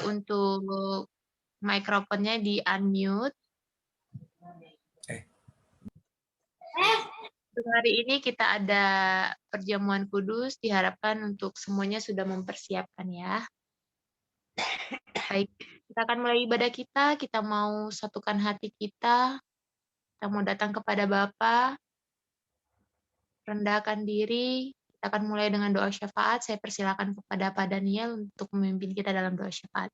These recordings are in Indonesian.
untuk mikrofonnya di-unmute. Untuk hari ini kita ada perjamuan kudus, diharapkan untuk semuanya sudah mempersiapkan ya. Baik, kita akan mulai ibadah kita mau satukan hati kita mau datang kepada Bapa, rendahkan diri, kita akan mulai dengan doa syafaat. Saya persilakan kepada Pak Daniel untuk memimpin kita dalam doa syafaat.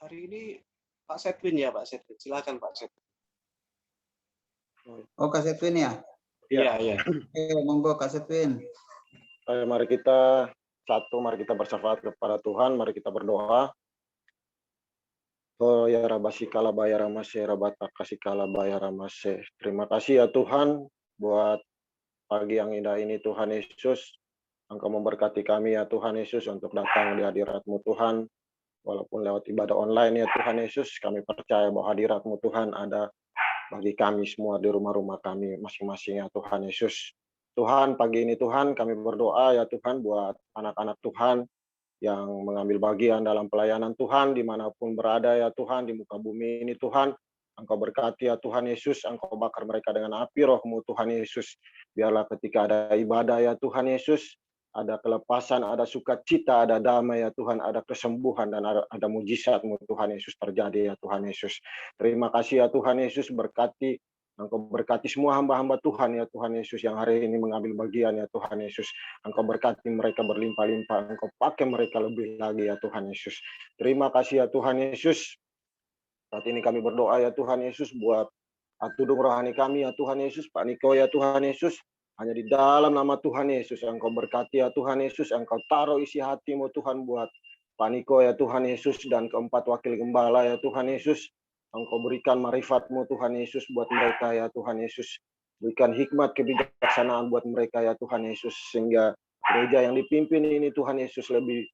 Hari ini Pak Setwin ya, Pak Setwin. Silakan Pak Setwin. Oh, Kak Setwin ya? Iya. Oke, monggo Kak Setwin. Mari kita bersyafaat kepada Tuhan, mari kita berdoa. Oh ya Rabasikala Bayaramase Rabata Kasikala Bayaramase. Terima kasih ya Tuhan buat pagi yang indah ini Tuhan Yesus. Engkau memberkati kami ya Tuhan Yesus untuk datang di hadirat-Mu Tuhan. Walaupun lewat ibadah online ya Tuhan Yesus, kami percaya bahwa hadirat-Mu Tuhan ada bagi kami semua di rumah-rumah kami masing-masing ya Tuhan Yesus. Tuhan, pagi ini Tuhan kami berdoa ya Tuhan buat anak-anak Tuhan yang mengambil bagian dalam pelayanan Tuhan dimanapun berada ya Tuhan di muka bumi ini Tuhan. Engkau berkati ya Tuhan Yesus, Engkau bakar mereka dengan api roh-Mu Tuhan Yesus. Biarlah ketika ada ibadah ya Tuhan Yesus, ada kelepasan, ada sukacita, ada damai ya Tuhan, ada kesembuhan dan ada mujizat-Mu Tuhan Yesus terjadi ya Tuhan Yesus. Terima kasih ya Tuhan Yesus, berkati Engkau berkati semua hamba-hamba Tuhan ya Tuhan Yesus yang hari ini mengambil bagian ya Tuhan Yesus. Engkau berkati mereka berlimpah-limpah, Engkau pakai mereka lebih lagi ya Tuhan Yesus. Terima kasih ya Tuhan Yesus. Saat ini kami berdoa ya Tuhan Yesus buat tudung rohani kami ya Tuhan Yesus, Pak Niko ya Tuhan Yesus. Hanya di dalam nama Tuhan Yesus, Engkau berkati ya Tuhan Yesus, Engkau taruh isi hatimu Tuhan buat Pak Niko ya Tuhan Yesus dan keempat wakil gembala ya Tuhan Yesus. Engkau berikan marifat-Mu Tuhan Yesus buat mereka ya Tuhan Yesus. Berikan hikmat kebijaksanaan buat mereka ya Tuhan Yesus. Sehingga gereja yang dipimpin ini Tuhan Yesus lebih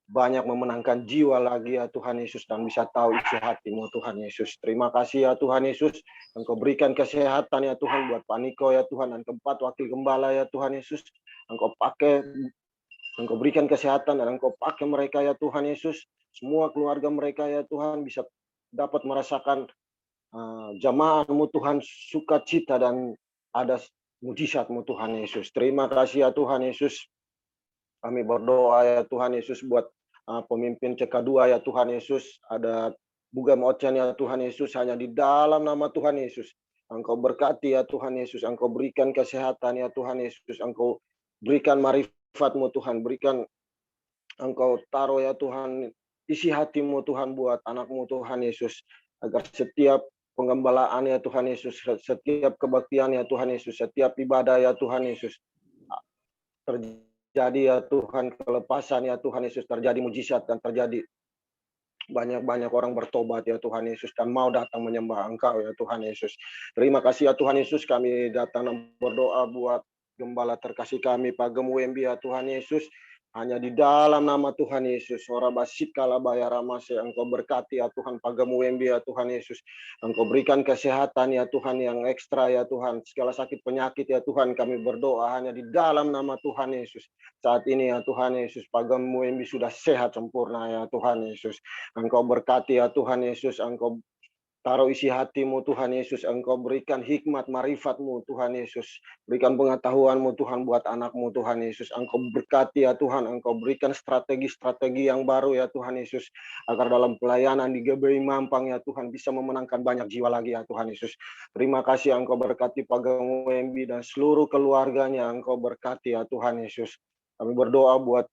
banyak memenangkan jiwa lagi ya Tuhan Yesus. Dan bisa tahu isi hati-Mu Tuhan Yesus. Terima kasih ya Tuhan Yesus. Engkau berikan kesehatan ya Tuhan buat Pak Niko ya Tuhan. Dan keempat wakil gembala ya Tuhan Yesus. Engkau berikan kesehatan dan Engkau pakai mereka ya Tuhan Yesus. Semua keluarga mereka ya Tuhan bisa dapat merasakan jamaah-Mu Tuhan, sukacita dan ada mujizat-Mu Tuhan Yesus. Terima kasih ya Tuhan Yesus. Kami berdoa ya Tuhan Yesus buat pemimpin CK2 ya Tuhan Yesus. Ada Bugam Ochen ya Tuhan Yesus, hanya di dalam nama Tuhan Yesus. Engkau berkati ya Tuhan Yesus, Engkau berikan kesehatan ya Tuhan Yesus, Engkau berikan marifat-Mu Tuhan, Engkau taruh ya Tuhan isi hati-Mu Tuhan buat anak-Mu Tuhan Yesus, agar setiap penggembalaan ya Tuhan Yesus, setiap kebaktian ya Tuhan Yesus, setiap ibadah ya Tuhan Yesus terjadi ya Tuhan, kelepasan ya Tuhan Yesus, terjadi mujizat dan terjadi banyak-banyak orang bertobat ya Tuhan Yesus dan mau datang menyembah Engkau ya Tuhan Yesus. Terima kasih ya Tuhan Yesus, kami datang berdoa buat gembala terkasih kami Pak Gemu Wembi ya Tuhan Yesus. Hanya di dalam nama Tuhan Yesus, Orabasikala Bayaramase, Engkau berkati ya Tuhan Pak Gemu Wembi ya Tuhan Yesus. Engkau berikan kesehatan ya Tuhan yang ekstra ya Tuhan. Segala sakit penyakit ya Tuhan, kami berdoa hanya di dalam nama Tuhan Yesus. Saat ini ya Tuhan Yesus, Pak Gemu Wembi sudah sehat sempurna ya Tuhan Yesus. Engkau berkati ya Tuhan Yesus, Engkau taruh isi hati-Mu Tuhan Yesus, Engkau berikan hikmat marifat-Mu Tuhan Yesus, berikan pengetahuan-Mu Tuhan buat anak-Mu Tuhan Yesus, Engkau berkati ya Tuhan, Engkau berikan strategi-strategi yang baru ya Tuhan Yesus, agar dalam pelayanan di GBI Mampang ya Tuhan bisa memenangkan banyak jiwa lagi ya Tuhan Yesus. Terima kasih Engkau berkati Pak Gemu Wembi dan seluruh keluarganya, Engkau berkati ya Tuhan Yesus. Kami berdoa buat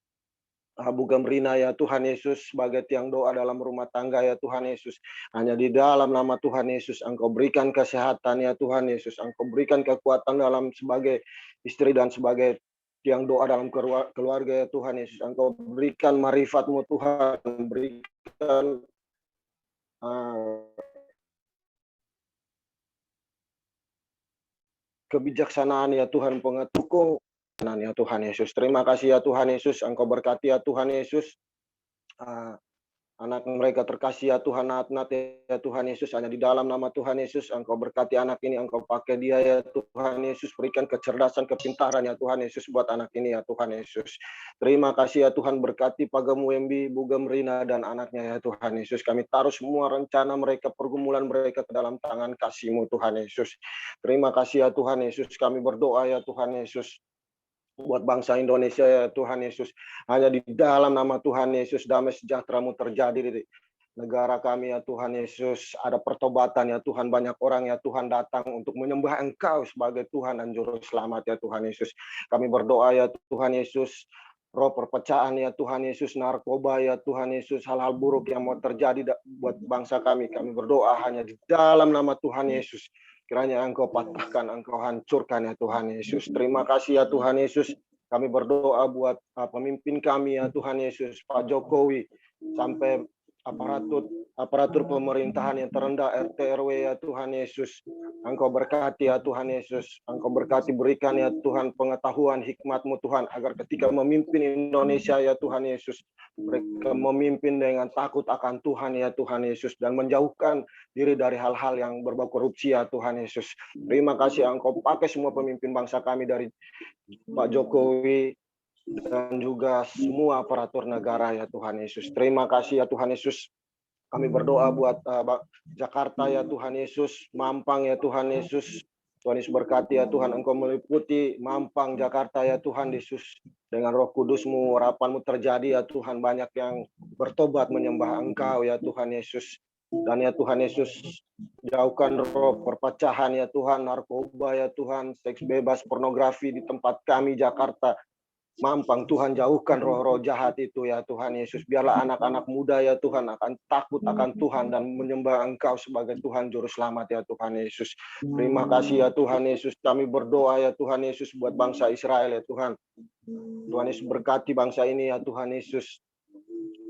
Bugam Rina ya Tuhan Yesus, sebagai tiang doa dalam rumah tangga ya Tuhan Yesus. Hanya di dalam nama Tuhan Yesus, Engkau berikan kesehatan ya Tuhan Yesus. Engkau berikan kekuatan dalam sebagai istri dan sebagai tiang doa dalam keluarga ya Tuhan Yesus. Engkau berikan marifat-Mu Tuhan, berikan kebijaksanaan ya Tuhan, pengetukung ya Tuhan Yesus. Terima kasih ya Tuhan Yesus, Engkau berkati ya Tuhan Yesus. Anak mereka terkasih ya Tuhan, Natnat ya Tuhan Yesus, hanya di dalam nama Tuhan Yesus, Engkau berkati anak ini, Engkau pakai dia ya Tuhan Yesus, berikan kecerdasan, kepintaran ya Tuhan Yesus buat anak ini ya Tuhan Yesus. Terima kasih ya Tuhan, berkati Pagam Wembi, Bugam Rina dan anaknya ya Tuhan Yesus. Kami taruh semua rencana mereka, pergumulan mereka ke dalam tangan kasih-Mu Tuhan Yesus. Terima kasih ya Tuhan Yesus, kami berdoa ya Tuhan Yesus, buat bangsa Indonesia ya Tuhan Yesus. Hanya di dalam nama Tuhan Yesus damai sejahtera-Mu terjadi di negara kami ya Tuhan Yesus. Ada pertobatan ya Tuhan, banyak orang ya Tuhan datang untuk menyembah Engkau sebagai Tuhan dan Juru Selamat ya Tuhan Yesus. Kami berdoa ya Tuhan Yesus, roh perpecahan ya Tuhan Yesus, narkoba ya Tuhan Yesus, hal-hal buruk yang mau terjadi buat bangsa kami. Kami berdoa hanya di dalam nama Tuhan Yesus. Kiranya Engkau patahkan, Engkau hancurkan ya Tuhan Yesus. Terima kasih ya Tuhan Yesus. Kami berdoa buat pemimpin kami ya Tuhan Yesus, Pak Jokowi, sampai aparatur pemerintahan yang terendah, RT RW ya Tuhan Yesus. Engkau berkati ya Tuhan Yesus. Engkau berkati, berikan ya Tuhan pengetahuan, hikmat-Mu Tuhan, agar ketika memimpin Indonesia ya Tuhan Yesus, mereka memimpin dengan takut akan Tuhan ya Tuhan Yesus, dan menjauhkan diri dari hal-hal yang berbau korupsi ya Tuhan Yesus. Terima kasih Engkau pakai semua pemimpin bangsa kami, dari Pak Jokowi dan juga semua aparatur negara ya Tuhan Yesus. Terima kasih ya Tuhan Yesus. Kami berdoa buat Jakarta ya Tuhan Yesus, Mampang ya Tuhan Yesus. Tuhan Yesus berkati ya Tuhan, Engkau meliputi Mampang, Jakarta ya Tuhan Yesus. Dengan Roh Kudus-Mu, harapan-Mu terjadi ya Tuhan, banyak yang bertobat menyembah Engkau ya Tuhan Yesus. Dan ya Tuhan Yesus, jauhkan roh perpecahan ya Tuhan, narkoba ya Tuhan, seks bebas, pornografi di tempat kami Jakarta, Mampang Tuhan, jauhkan roh-roh jahat itu ya Tuhan Yesus. Biarlah anak-anak muda ya Tuhan akan takut akan Tuhan dan menyembah Engkau sebagai Tuhan Juru Selamat ya Tuhan Yesus. Terima kasih ya Tuhan Yesus. Kami berdoa ya Tuhan Yesus buat bangsa Israel ya Tuhan. Tuhan Yesus berkati bangsa ini ya Tuhan Yesus,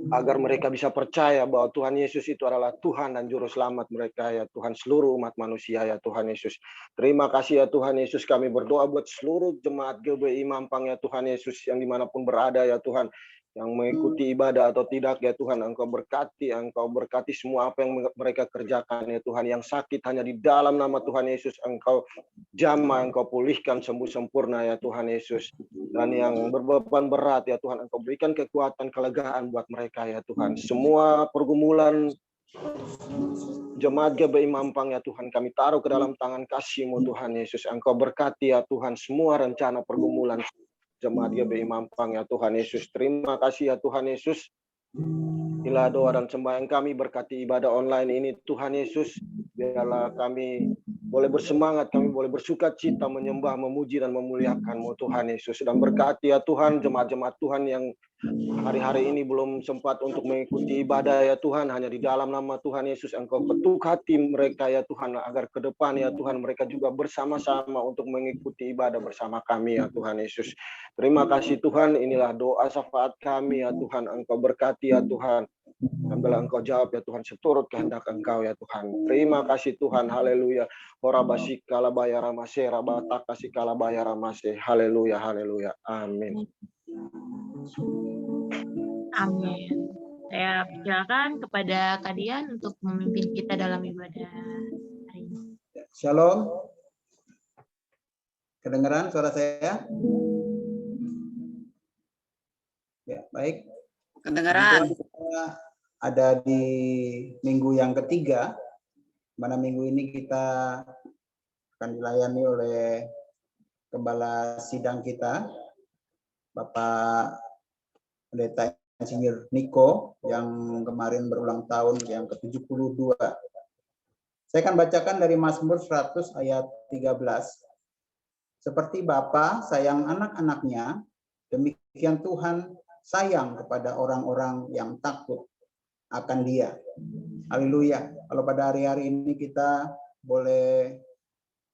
agar mereka bisa percaya bahwa Tuhan Yesus itu adalah Tuhan dan Juru Selamat mereka ya Tuhan, seluruh umat manusia ya Tuhan Yesus. Terima kasih ya Tuhan Yesus. Kami berdoa buat seluruh jemaat GBI Mampang ya Tuhan Yesus, yang dimanapun berada ya Tuhan, yang mengikuti ibadah atau tidak ya Tuhan, Engkau berkati semua apa yang mereka kerjakan ya Tuhan. Yang sakit hanya di dalam nama Tuhan Yesus Engkau jamah, Engkau pulihkan sembuh sempurna ya Tuhan Yesus. Dan yang berbeban berat ya Tuhan, Engkau berikan kekuatan, kelegaan buat mereka ya Tuhan. Semua pergumulan jemaat GBI Mampang ya Tuhan, kami taruh ke dalam tangan kasih-Mu Tuhan Yesus. Engkau berkati ya Tuhan semua rencana pergumulan jemaat GBI Mampang ya Tuhan Yesus. Terima kasih ya Tuhan Yesus. Inilah doa dan sembahyang kami, berkati ibadah online ini Tuhan Yesus. Biarlah kami boleh bersemangat, kami boleh bersuka cita menyembah, memuji dan memuliakan-Mu Tuhan Yesus. Dan berkati ya Tuhan jemaat-jemaat Tuhan yang hari-hari ini belum sempat untuk mengikuti ibadah ya Tuhan, hanya di dalam nama Tuhan Yesus Engkau ketuk hati mereka ya Tuhan, agar ke depan ya Tuhan mereka juga bersama-sama untuk mengikuti ibadah bersama kami ya Tuhan Yesus. Terima kasih Tuhan, inilah doa syafaat kami ya Tuhan. Engkau berkati ya Tuhan, dan bila Engkau jawab ya Tuhan seturut kehendak Engkau ya Tuhan. Terima kasih Tuhan, haleluya. Horabasi kalabaya ramase, rabata kasih kalabaya ramase, haleluya, haleluya, amin. Amin. Saya persilakan kepada kalian untuk memimpin kita dalam ibadah hari ini. Shalom. Kedengaran suara saya? Ya, baik. Kedengaran. Kita ada di minggu yang ketiga, mana minggu ini kita akan dilayani oleh Gembala sidang kita, Bapak Pendeta Insinyur Niko, yang kemarin berulang tahun yang ke-72. Saya akan bacakan dari Mazmur 100 ayat 13. Seperti Bapa sayang anak-anaknya, demikian Tuhan sayang kepada orang-orang yang takut akan Dia. Haleluya. Kalau pada hari-hari ini kita boleh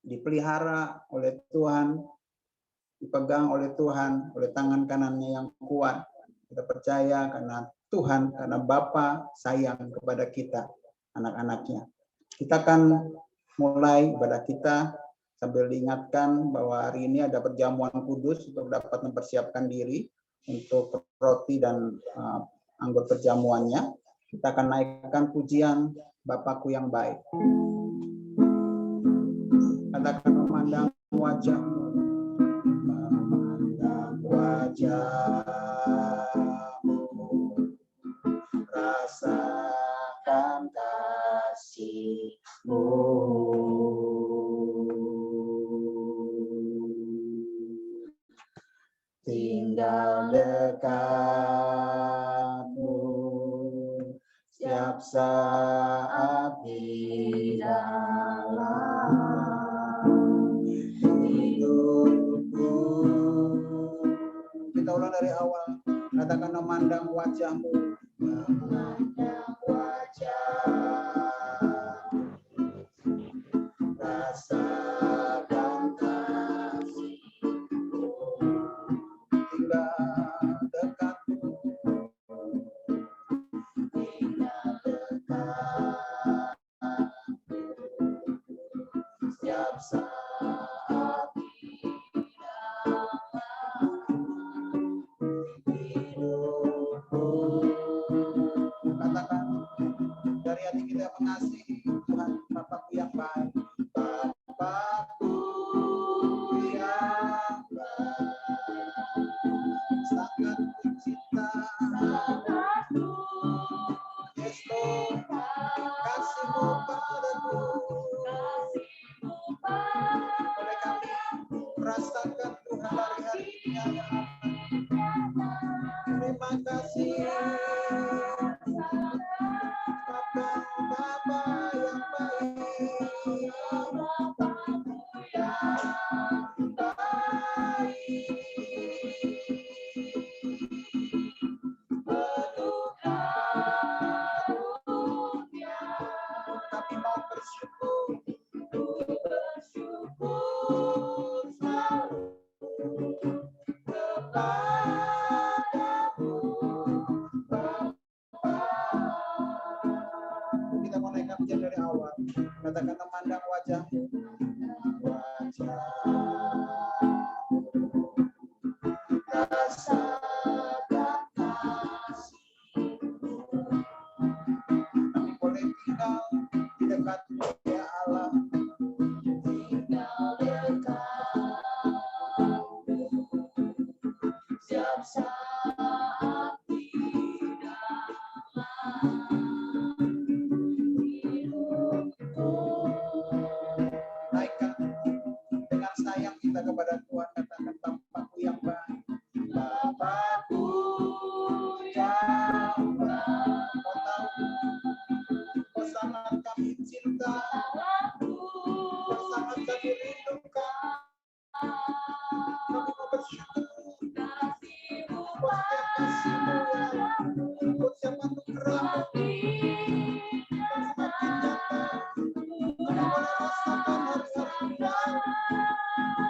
dipelihara oleh Tuhan, dipegang oleh Tuhan, oleh tangan kanannya yang kuat, kita percaya karena Tuhan, karena Bapa sayang kepada kita, anak-anaknya. Kita akan mulai ibadah kita sambil diingatkan bahwa hari ini ada perjamuan kudus untuk dapat mempersiapkan diri untuk roti dan anggur perjamuannya. Kita akan naikkan pujian Bapakku yang baik. Katakan memandang wajah-Mu, memandang wajah-Mu, rasakan kasih-Mu. Tinggal dekat-Mu setiap saat di dalam hidupku. Kita ulang dari awal. Katakan memandang wajah-Mu, memandang wajah-Mu, rasakan kasih-Mu. Tinggal dekat-Mu, tinggal dekat-Mu setiap saat di dalam hidupku. Katakan dari hati kita mengasihi Tuhan, Bapakku yang baik, Bapakku yang baik, sangat kucinta, yes Lord, kasih-Mu padaku, boleh kami rasakan Tuhan dari hari ini. Terima kasih Bapa yang baik, Bapakku yang baik, penuh karunia. Kami mau bersyukur selalu kepadamu, Bapa. Kita mau naikkan pujian dari awal. Katakan memandang wajah-Mu, rasakan kasih-Mu. Kami boleh tinggal di dekat-Mu, ya Allah. Tinggal dekat-Mu setiap saat di dalam hidupku. Naikkan dengan sayang kita kepada Tuhan. Katakan Bapakku yang baik, Bapakku yang baik. Kau tahu, Kau sangat kami cinta, Kau sangat kami rindukan. Kami mau bersyukur buat setiap kasih-Mu, buat setiap anugerah-Mu yang semakin nyata. Kami boleh rasakan hari-hari ini.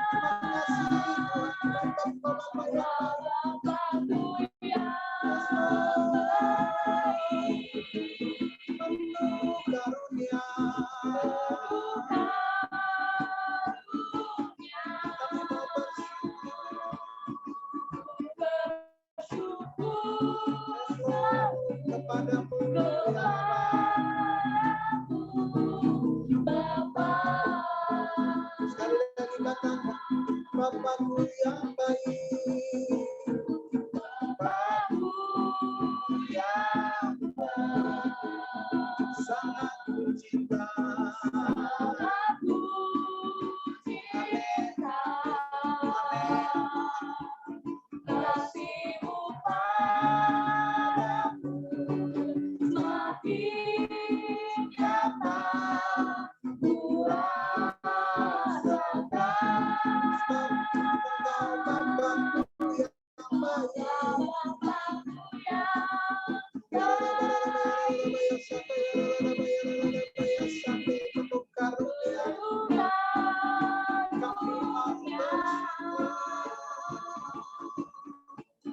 Terima kasih Tuhan, Bapa yang baik. Penuh karunia. Kami mau bersyukur kepadamu, Bapa. Sekali lagi katakan, Bapakku yang baik, Bapakku yang baik, sangat kucinta. Amin. Kasih-Mu padaku semakin nyata, ku rasakan Engkau Bapakku yang baik. Penuh karunia. Kami mau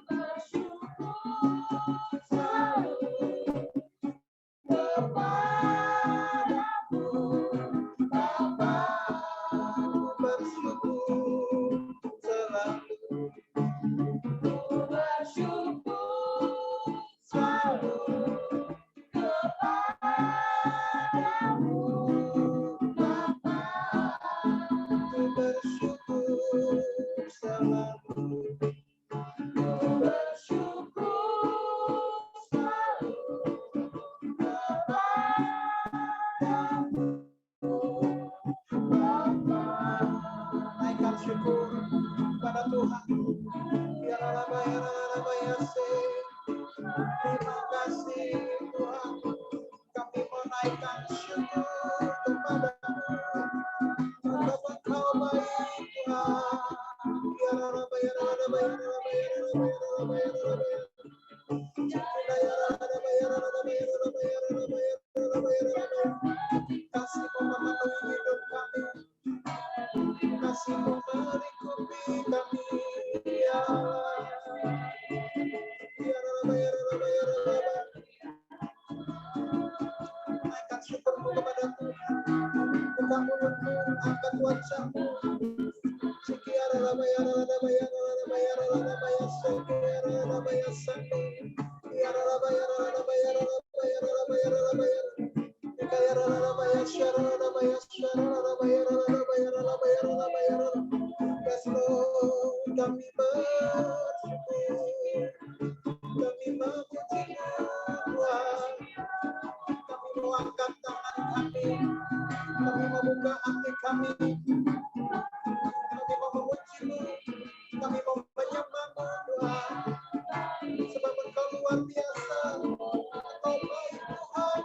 bersyukur selalu Tuhan. Terima kasih Tuhan. Kami menaikkan syukur kepada-Mu. Sebab Engkau baik Tuhan. Kasih-Mu memenuhi hidup kami. Kasih-Mu melingkupi kami, ya Allah. Naikkan syukur-Mu kepada Tuhan. Buka mulut-Mu, angkat wajah-Mu. Yes, Lord, kami bersyukur, kami memuji-Mu, Tuhan. Kami mau angkat tangan kami membuka hati kami mau memuji-Mu, kami mau menyembah-Mu, Tuhan. Sebab Engkau luar biasa, Engkau baik Tuhan,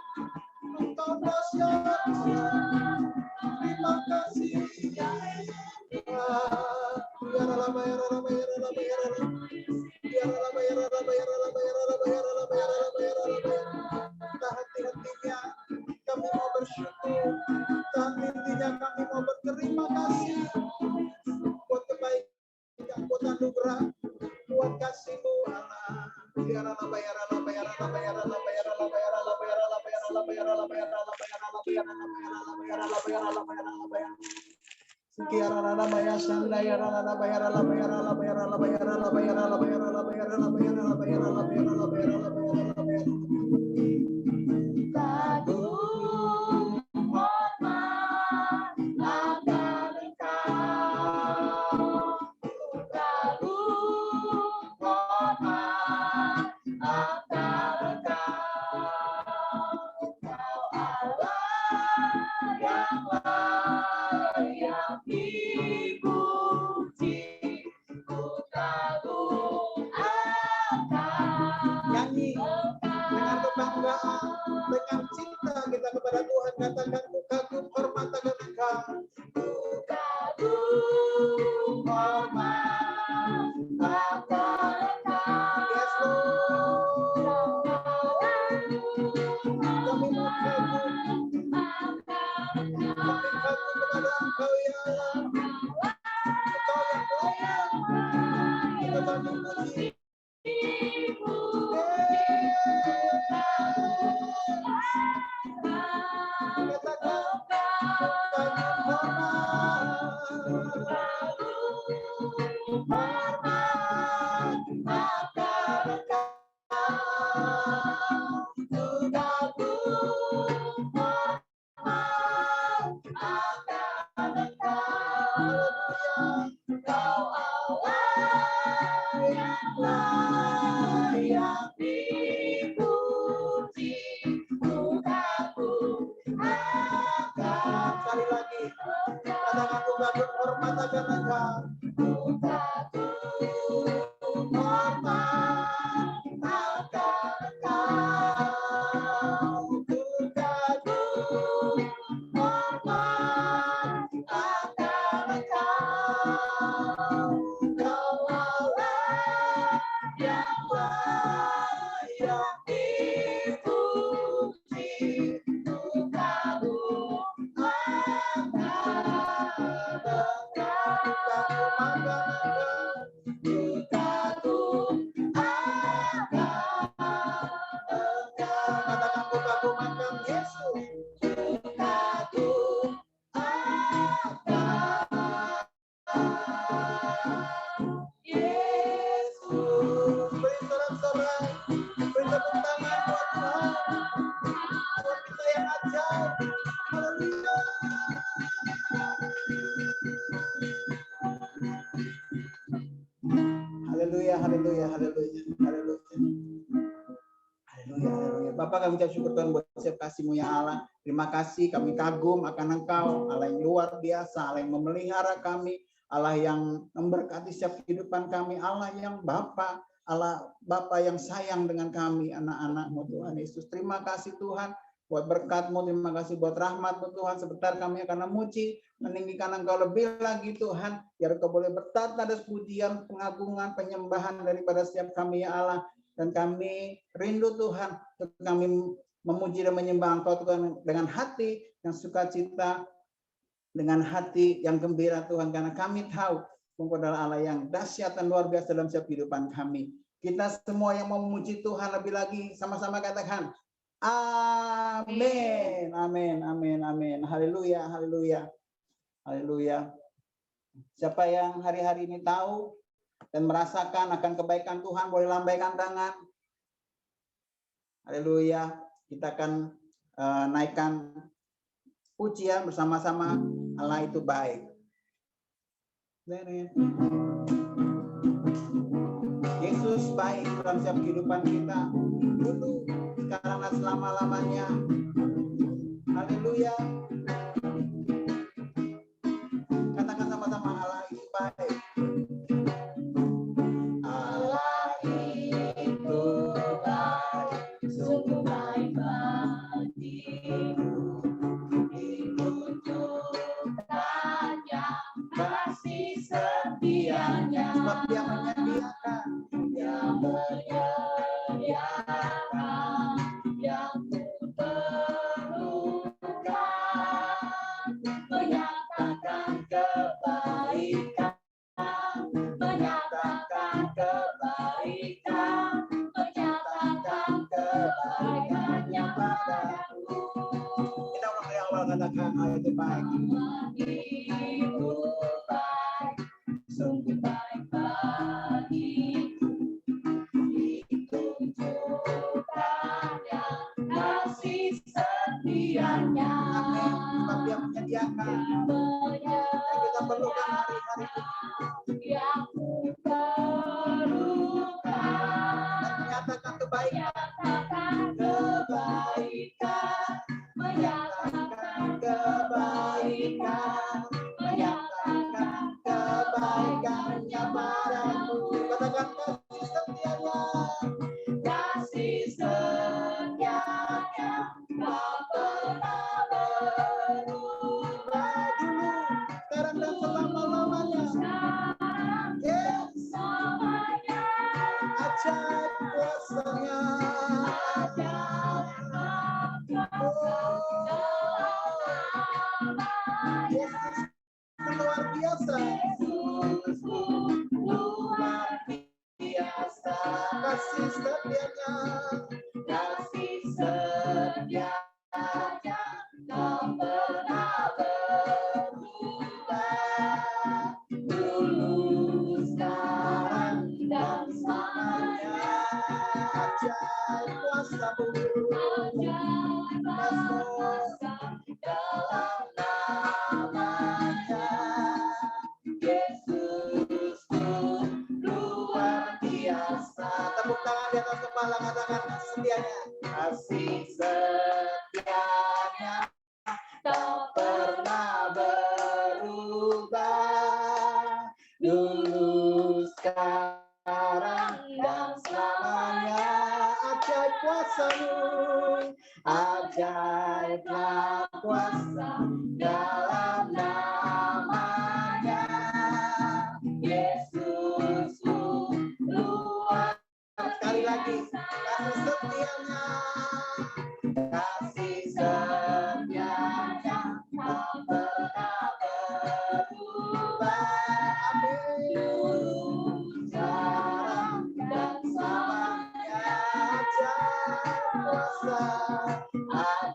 Engkau dahsyat Tuhan. Terima kasih Tuhan. Hati-hatinya kami mau bersyukur, hati-hatinya kami mau berterima kasih buat kebaikan, buat anugerah, buat kasih-Mu Allah. Nyanyi dengan kebanggaan, dengan cinta kita kepada Tuhan, katakan ku kagum hormat akan Engkau. Ku kagum hormat akan Engkau. Yes, Lord. Kami mau kagum, kami kagum kepada Engkau ya Allah. Engkau yang layak kita kami puji. Sekali lagi, katakan ku kagum hormat akan Engkau. Ku kagum hormat akan Engkau. Ku kagum hormat akan Engkau. Engkau Allah yang layak dipuji. Ku kagum Haleluya, haleluya, haleluya, haleluya. Haleluya, haleluya. Bapak, kami ucap syukur Tuhan buat setiap kasih-Mu ya Allah. Terima kasih, kami kagum akan Engkau, Allah yang luar biasa, Allah yang memelihara kami, Allah yang memberkati setiap kehidupan kami, Allah yang Bapa, Allah Bapa yang sayang dengan kami, anak-anak-Mu Tuhan Yesus. Terima kasih Tuhan buat berkat-Mu, terima kasih buat rahmat-Mu Tuhan. Sebentar kami akan memuji, meninggikan Engkau lebih lagi Tuhan, biar Engkau boleh bertata ada pujian, pengagungan, penyembahan daripada setiap kami ya Allah. Dan kami rindu Tuhan, kami memuji dan menyembah Engkau Tuhan dengan hati yang sukacita, dengan hati yang gembira Tuhan, karena kami tahu Engkau adalah Allah yang dahsyat dan luar biasa dalam setiap kehidupan kami. Kita semua yang mau memuji Tuhan lebih lagi, sama-sama katakan amin, amin, amin, amin. Haleluya, haleluya, haleluya. Siapa yang hari-hari ini tahu dan merasakan akan kebaikan Tuhan, boleh lambaikan tangan. Haleluya. Kita akan naikkan pujian bersama-sama. Allah itu baik. Yesus baik dalam setiap kehidupan kita, dulu, sekarang dan selama-lamanya. Haleluya. Katakan sama-sama, Allah itu baik. Allah itu baik, sungguh baik bagiku. Ditunjukkannya kasih setianya. Sebab Dia menyediakan, yang ku perlukan, menyatakan kebaikan, menyatakan kebaikan, menyatakan kebaikannya padaku. Kita ulang dari awal, katakan Allah itu baik. Allah itu baik, sungguh baik bagiku. Ditunjukkannya kasih setianya. Amin. Sebab Dia menyediakan yang kita perlukan hari-hari ini. Yang ku perlukan. Dan menyatakan kebaikan. Menyatakan kebaikan. Menyatakan kebaikannya padamu. Katakan kasih setianya. Kasih setianya tak pernah berubah, dulu, sekarang dan selama-lamanya. Yes. Ajaib kuasanya. Yesus luar biasa. Yesus luar biasa. Kasih setianya. Kasih setianya tak pernah berubah. Dulu, sekarang, dan selamanya. Ajaib kuasa-Mu. Ajaib kuasa dalam namanya. Yesus luar biasa. Tepuk tangan di atas kepala, katakan setianya. Kasih setianya tak pernah berubah. Dulu, sekarang, dan selamanya. Ajaib kuasa-Mu. Ajaiblah kuasa dalam namanya. Yesus luar. Sekali lagi, kasih setianya. Kasih setianya tak pernah berubah. Amin. Sekarang dan selamanya.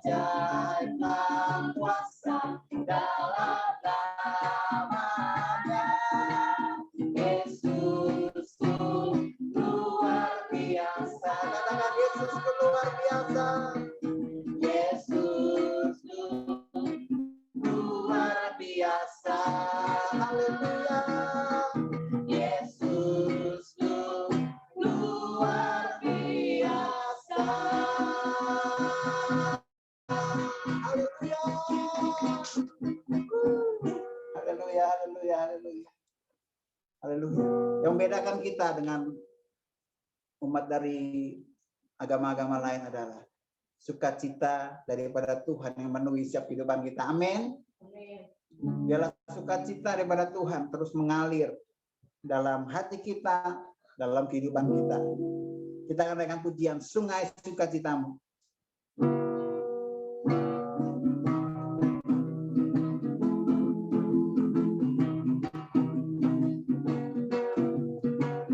Ajaiblah kuasa dalam namanya. Yesus luar biasa. Katakan Yesus luar biasa. Yesus luar biasa. Haleluya. Yesus luar biasa. Haleluya. Yang membedakan kita dengan umat dari agama-agama lain adalah sukacita daripada Tuhan yang memenuhi setiap kehidupan kita. Amin. Biarlah sukacita daripada Tuhan terus mengalir dalam hati kita, dalam kehidupan kita. Kita akan naikkan pujian Sungai Sukacitamu.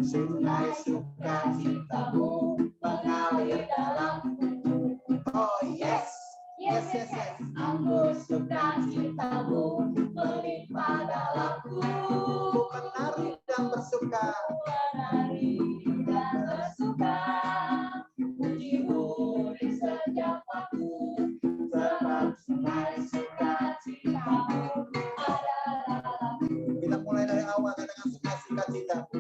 Sungai sukacitamu mengalir dalamku. Oh yes, yes, yes, yes. Anggur sukacitamu melimpah dalamku. Menari dan bersuka, menari dan bersuka. Pujimu di setiap waktu, sebab sungai sukacitamu ada dalamku. Kita mulai dari awal dengan sungai sukacitamu.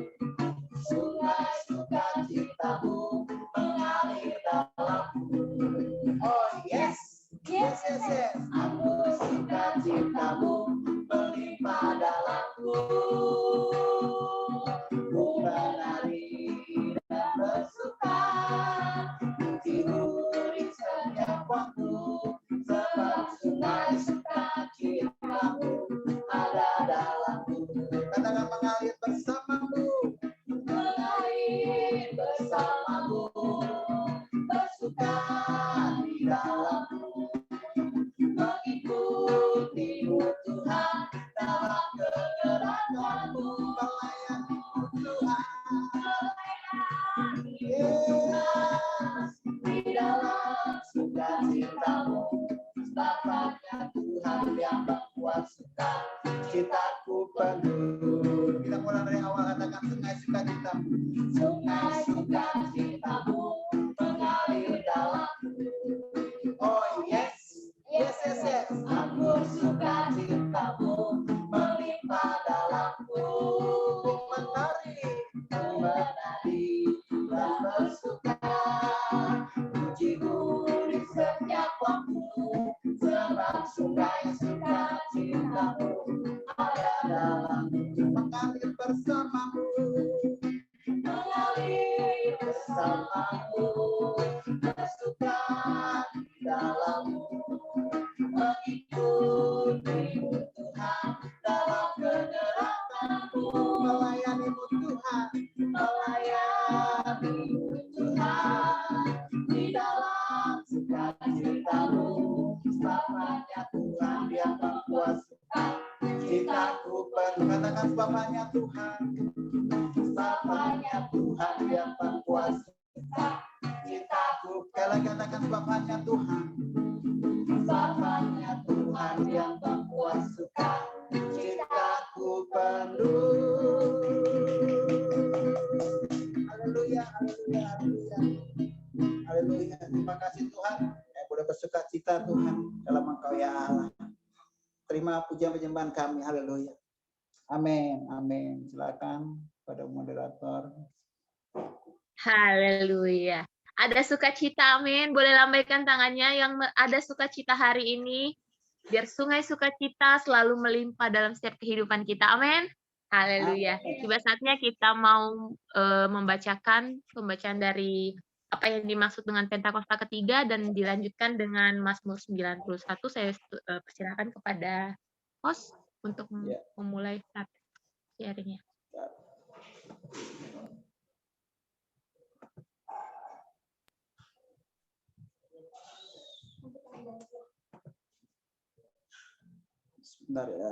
Sungai sukacitamu mengalir dalamku. Oh yes, yes, yes, yes. Anggur sukacitamu melimpah dalamku. Ku menari dan bersuka, pujimu di setiap waktu, sebab sungai sukacitamu ada dalamku. Katakan mengalir bersamamu. Mengalir bersamamu, bersuka di dalammu, mengikutimu Tuhan dalam kegerakanmu, melayanimu Tuhan, yes, di dalam sukacitamu, bapaknya Tuhan yang membuat suka citaku penuh. Kita mulai dari awal, katakan sungai sukacitamu. Sungai sukacitamu mengalir dalamku. Oh yes, yes, yes, yes. Anggur sukacitamu melimpah dalamku. Menari, menari dan bersuka. Pujimu di setiap waktu, sebab sungai sukacitamu ada dalamku. Mengalir bersamamu, mengalir bersamamu, bersuka di dalammu, mengikutimu Tuhan dalam kegerakanmu, melayanimu Tuhan, melayanimu Tuhan di dalam sukacitamu, sebabnya Tuhan yang membuat suka citaku penuh. Katakan sebabnya Tuhan, sebabnya Tuhan yang membuat suka citaku. Kalau katakan sebabnya Tuhan, sebabnya Tuhan yang membuat suka citaku penuh. Haleluya, haleluya, haleluya. Haleluya. Terima kasih Tuhan yang boleh bersuka cita Tuhan dalam Engkau ya Allah. Terima pujian penyembahan kami. Haleluya. Amin. Amin. Silakan pada moderator. Haleluya. Ada sukacita, amin. Boleh lambaikan tangannya yang ada sukacita hari ini. Biar sungai sukacita selalu melimpah dalam setiap kehidupan kita. Amin. Haleluya. Tiba saatnya kita mau membacakan pembacaan dari apa yang dimaksud dengan Pentakosta ketiga dan dilanjutkan dengan Mazmur 91. Saya persilakan kepada host untuk memulai sharingnya. Sebentar ya.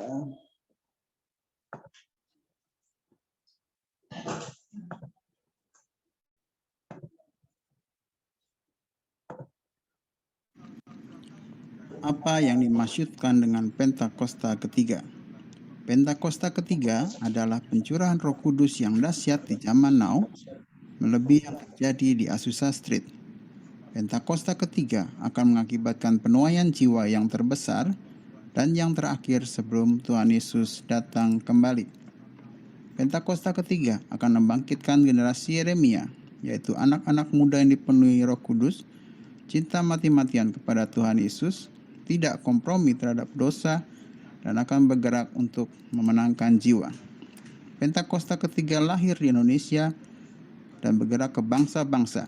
Apa yang dimaksudkan dengan Pentakosta ketiga? Pentakosta ketiga adalah pencurahan Roh Kudus yang dahsyat di zaman now, melebihi yang terjadi di Azusa Street. Pentakosta ketiga akan mengakibatkan penuaian jiwa yang terbesar dan yang terakhir sebelum Tuhan Yesus datang kembali. Pentakosta ketiga akan membangkitkan generasi Yeremia, yaitu anak-anak muda yang dipenuhi Roh Kudus, cinta mati-matian kepada Tuhan Yesus, tidak kompromi terhadap dosa, dan akan bergerak untuk memenangkan jiwa. Pentakosta ketiga lahir di Indonesia dan bergerak ke bangsa-bangsa.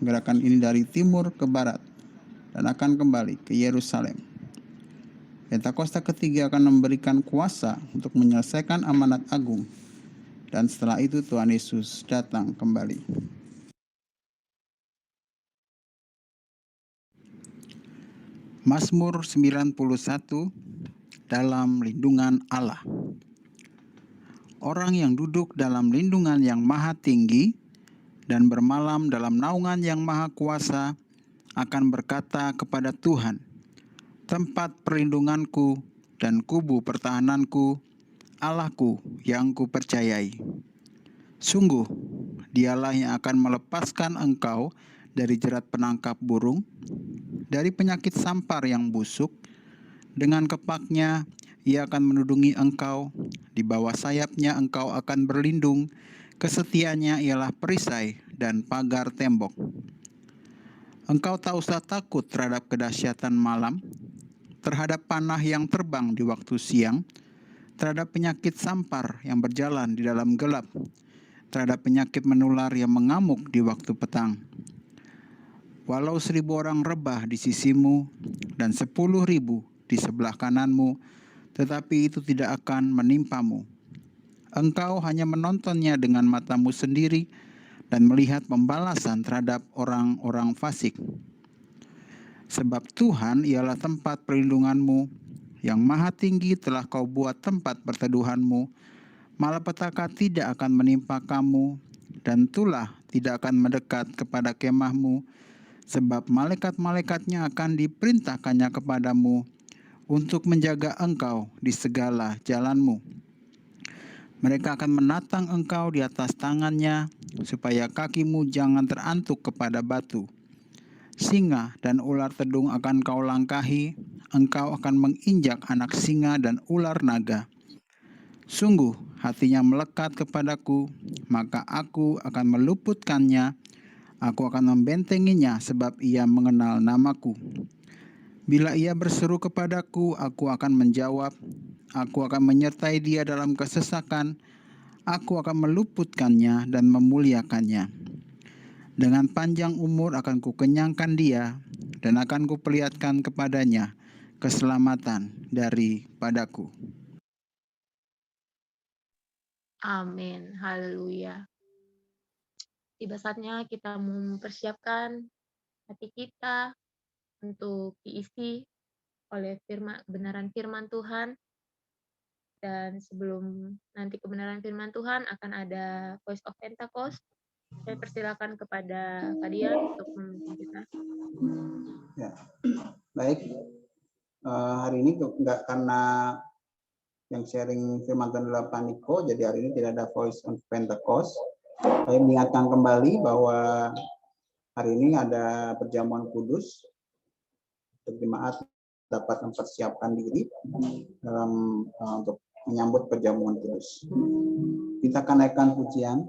Gerakan ini dari timur ke barat dan akan kembali ke Yerusalem. Pentakosta ketiga akan memberikan kuasa untuk menyelesaikan amanat agung, dan setelah itu Tuhan Yesus datang kembali. Mazmur 91, dalam lindungan Allah. Orang yang duduk dalam lindungan yang maha tinggi dan bermalam dalam naungan yang maha kuasa akan berkata kepada Tuhan, tempat perlindunganku dan kubu pertahananku, Allahku yang kupercayai. Sungguh, dialah yang akan melepaskan engkau dari jerat penangkap burung, dari penyakit sampar yang busuk. Dengan kepaknya ia akan menudungi engkau, di bawah sayapnya engkau akan berlindung. Kesetiaannya ialah perisai dan pagar tembok. Engkau tak usah takut terhadap kedahsyatan malam, terhadap panah yang terbang di waktu siang, terhadap penyakit sampar yang berjalan di dalam gelap, terhadap penyakit menular yang mengamuk di waktu petang. Walau 1.000 orang rebah di sisimu dan 10.000 di sebelah kananmu, tetapi itu tidak akan menimpamu. Engkau hanya menontonnya dengan matamu sendiri dan melihat pembalasan terhadap orang-orang fasik. Sebab Tuhan ialah tempat perlindunganmu, yang maha tinggi telah kau buat tempat perteduhanmu. Malapetaka tidak akan menimpa kamu, dan tulah tidak akan mendekat kepada kemahmu, sebab malaikat-malaikatnya akan diperintahkannya kepadamu untuk menjaga engkau di segala jalanmu. Mereka akan menatang engkau di atas tangannya, supaya kakimu jangan terantuk kepada batu. Singa dan ular tedung akan kau langkahi, engkau akan menginjak anak singa dan ular naga. Sungguh hatinya melekat kepadaku, maka aku akan meluputkannya, aku akan membentenginya sebab ia mengenal namaku. Bila ia berseru kepadaku, aku akan menjawab. Aku akan menyertai dia dalam kesesakan. Aku akan meluputkannya dan memuliakannya. Dengan panjang umur akan kukenyangkan dia, dan akan kuperlihatkan kepadanya keselamatan daripadaku. Amin. Haleluya. Tiba saatnya kita mempersiapkan hati kita untuk diisi oleh kebenaran firman Tuhan. Dan sebelum nanti kebenaran firman Tuhan akan ada Voice of Pentecost. Saya persilakan kepada Kadian untuk memimpin kita. Ya, baik. Hari ini enggak karena yang sharing firman Tuhan adalah Paniko, jadi hari ini tidak ada Voice of Pentecost. Saya mengingatkan kembali bahwa hari ini ada perjamuan kudus. Jemaat dapat mempersiapkan diri dalam untuk menyambut perjamuan kudus. Kita akan naikkan pujian.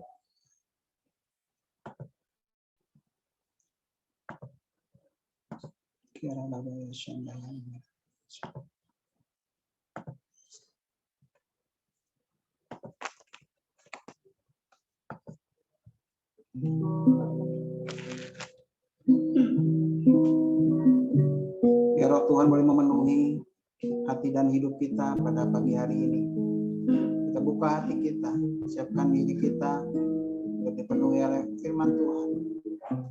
Biar roh Tuhan boleh memenuhi hati dan hidup kita pada pagi hari ini. Kita buka hati kita, siapkan diri kita untuk dipenuhi oleh firman Tuhan,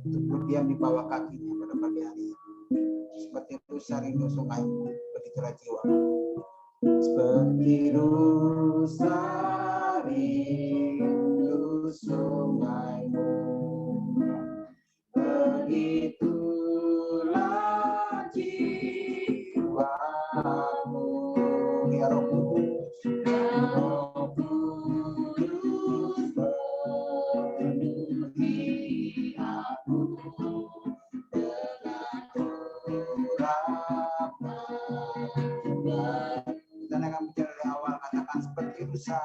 untuk berdiam di bawah kakinya pada pagi hari ini. Seperti rusa rindu sungai, begitulah jiwa. Seperti rusa rindu sungaimu, begitulah jiwamu, ya Roh Kudus. Roh Kudus penuhi aku dengan urapan. Kita akan bicara dari awal, katakan seperti rusa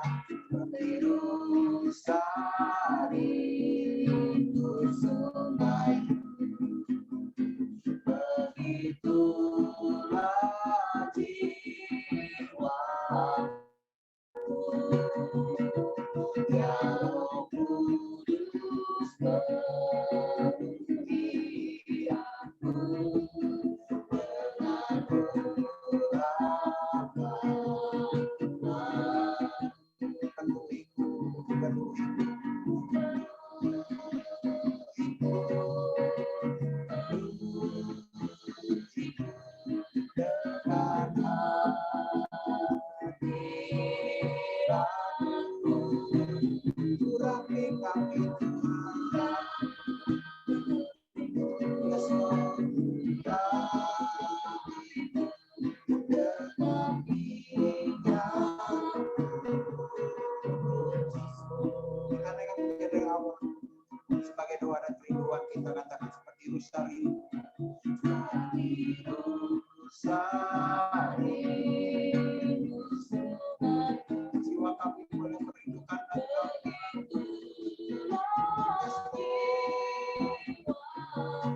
rindu sungai, begitulah jiwaku. Jiwa kami boleh merindukan Engkau.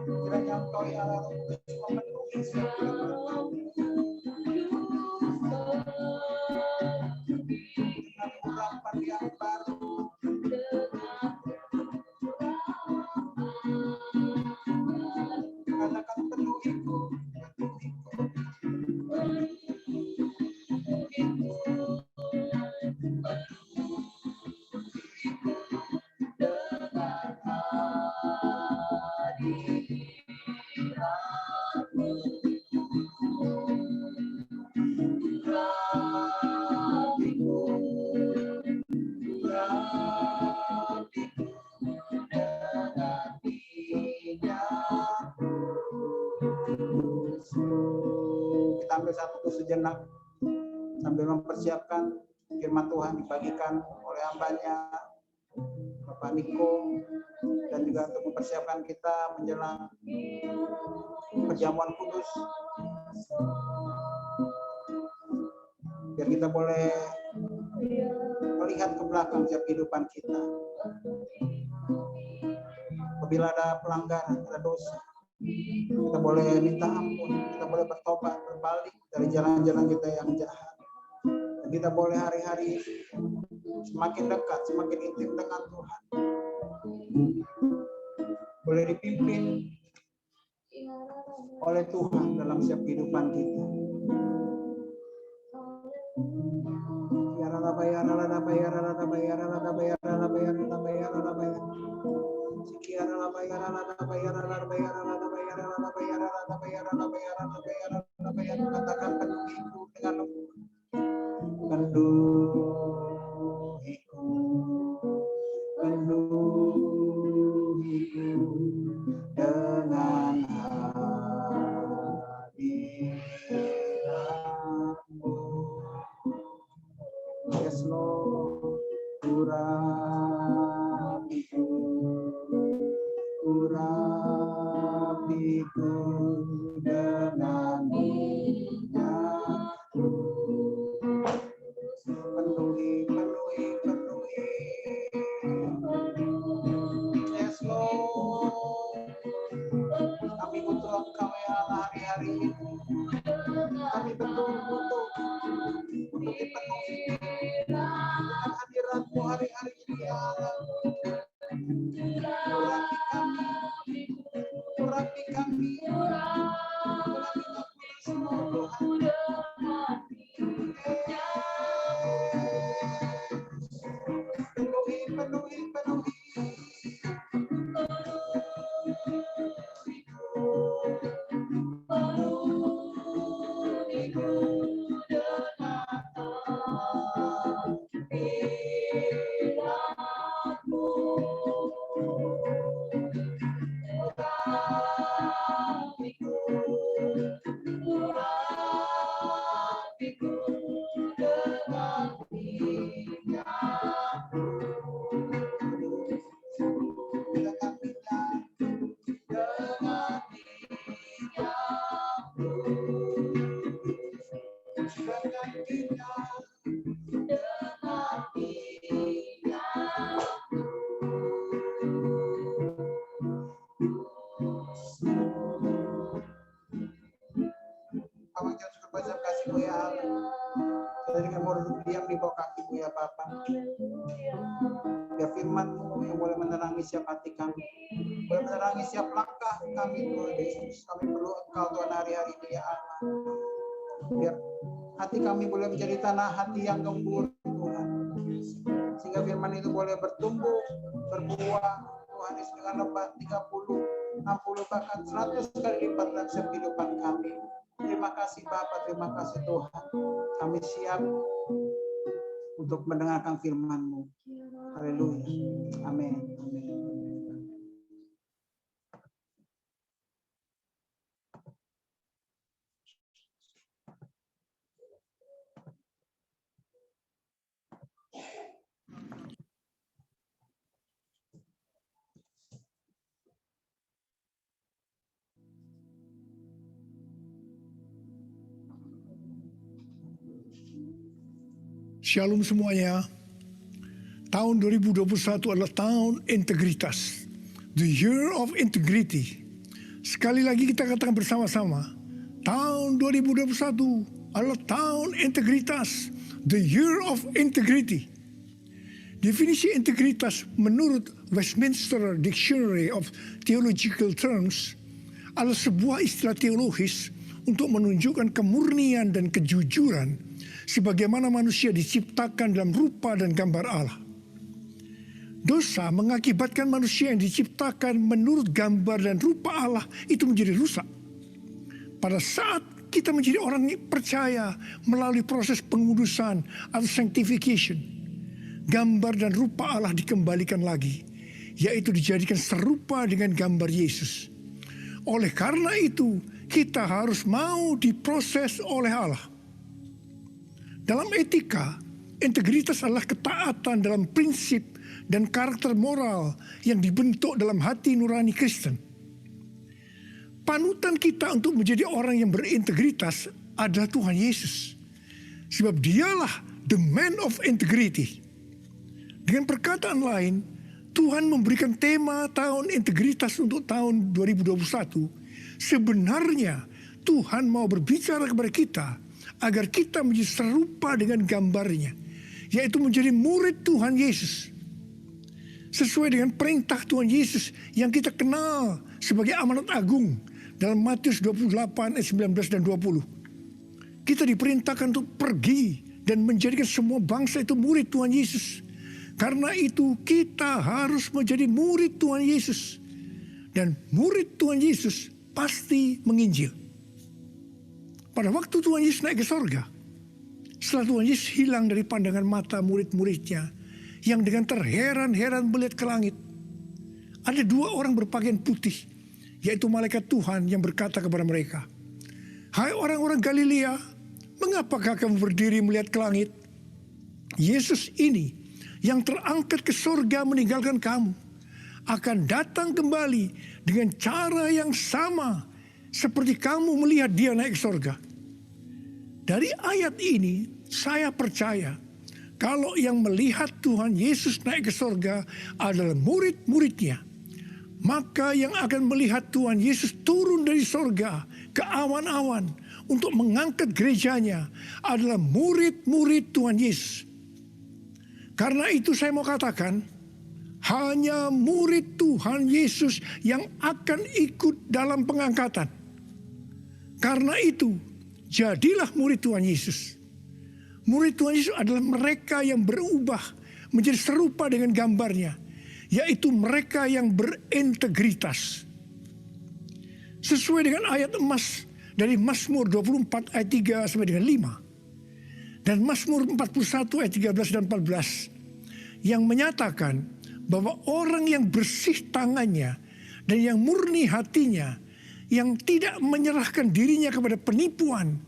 Kiranya Engkau ya Allah memenuhi setiap kehidupan kami. Dengan urapan yang baru. Katakan penuhiku. Kita ambil satu sejenak sambil mempersiapkan firman Tuhan dibagikan oleh hambanya Bapak Niko, dan juga untuk mempersiapkan kita menjelang perjamuan kudus, biar kita boleh melihat ke belakang setiap kehidupan kita. Apabila ada pelanggaran, ada dosa, kita boleh minta ampun, kita boleh bertobat, berbalik dari jalan-jalan kita yang jahat. Dan kita boleh hari-hari semakin dekat, semakin intim dengan Tuhan. Boleh dipimpin oleh Tuhan dalam setiap kehidupan kita. Katakan penuhiku dengan penuhiku dengan hadiratmu. Yes Lord, urapiku dengan minyakmu. Penuhi. Yes Lord, kami butuh Engkau ya Allah hari-hari ini. Kami betul butuh untuk dipenuhi dengan hadirat-Mu hari-hari ini ya Allah. Urapi kami semua Tuhan. Penuhi. Siap hati kami, boleh menerangi siap langkah kami Tuhan Yesus. Kami perlu Engkau Tuhan hari-hari ini ya Allah. Biar hati kami boleh menjadi tanah hati yang gembur Tuhan, sehingga firman itu boleh bertumbuh, berbuah Tuhan Yesus dengan lebat 30, 60 bahkan 100 kali lipat dalam setiap kehidupan kami. Terima kasih Bapa, terima kasih Tuhan. Kami siap untuk mendengarkan firman-Mu. Haleluya. Amin. Shalom semuanya. Tahun 2021 adalah tahun integritas. The Year of Integrity. Sekali lagi kita katakan bersama-sama. Tahun 2021 adalah tahun integritas. The Year of Integrity. Definisi integritas menurut Westminster Dictionary of Theological Terms adalah sebuah istilah teologis untuk menunjukkan kemurnian dan kejujuran sebagaimana manusia diciptakan dalam rupa dan gambar Allah. Dosa mengakibatkan manusia yang diciptakan menurut gambar dan rupa Allah itu menjadi rusak. Pada saat kita menjadi orang yang percaya melalui proses pengudusan atau sanctification, gambar dan rupa Allah dikembalikan lagi, yaitu dijadikan serupa dengan gambar Yesus. Oleh karena itu, kita harus mau diproses oleh Allah. Dalam etika, integritas adalah ketaatan dalam prinsip dan karakter moral yang dibentuk dalam hati nurani Kristen. Panutan kita untuk menjadi orang yang berintegritas adalah Tuhan Yesus. Sebab dialah the man of integrity. Dengan perkataan lain, Tuhan memberikan tema tahun integritas untuk tahun 2021. Sebenarnya Tuhan mau berbicara kepada kita agar kita menjadi serupa dengan gambarnya, yaitu menjadi murid Tuhan Yesus. Sesuai dengan perintah Tuhan Yesus yang kita kenal sebagai amanat agung dalam Matius 28 ayat 19 dan 20. Kita diperintahkan untuk pergi dan menjadikan semua bangsa itu murid Tuhan Yesus. Karena itu kita harus menjadi murid Tuhan Yesus. Dan murid Tuhan Yesus pasti menginjil. Pada waktu Tuhan Yesus naik ke sorga, setelah Tuhan Yesus hilang dari pandangan mata murid-muridnya, yang dengan terheran-heran melihat ke langit, ada dua orang berpakaian putih, yaitu malaikat Tuhan yang berkata kepada mereka, "Hai orang-orang Galilea, mengapakah kamu berdiri melihat ke langit? Yesus ini yang terangkat ke sorga meninggalkan kamu, akan datang kembali dengan cara yang sama seperti kamu melihat dia naik ke sorga." Dari ayat ini saya percaya kalau yang melihat Tuhan Yesus naik ke sorga adalah murid-muridnya, maka yang akan melihat Tuhan Yesus turun dari sorga ke awan-awan untuk mengangkat gerejanya adalah murid-murid Tuhan Yesus. Karena itu saya mau katakan, hanya murid Tuhan Yesus yang akan ikut dalam pengangkatan. Karena itu, jadilah murid Tuhan Yesus. Murid Tuhan Yesus adalah mereka yang berubah menjadi serupa dengan gambarnya, yaitu mereka yang berintegritas. Sesuai dengan ayat emas dari Mazmur 24 ayat 3 sampai dengan 5. Dan Mazmur 41 ayat 13 dan 14 yang menyatakan bahwa orang yang bersih tangannya dan yang murni hatinya, yang tidak menyerahkan dirinya kepada penipuan,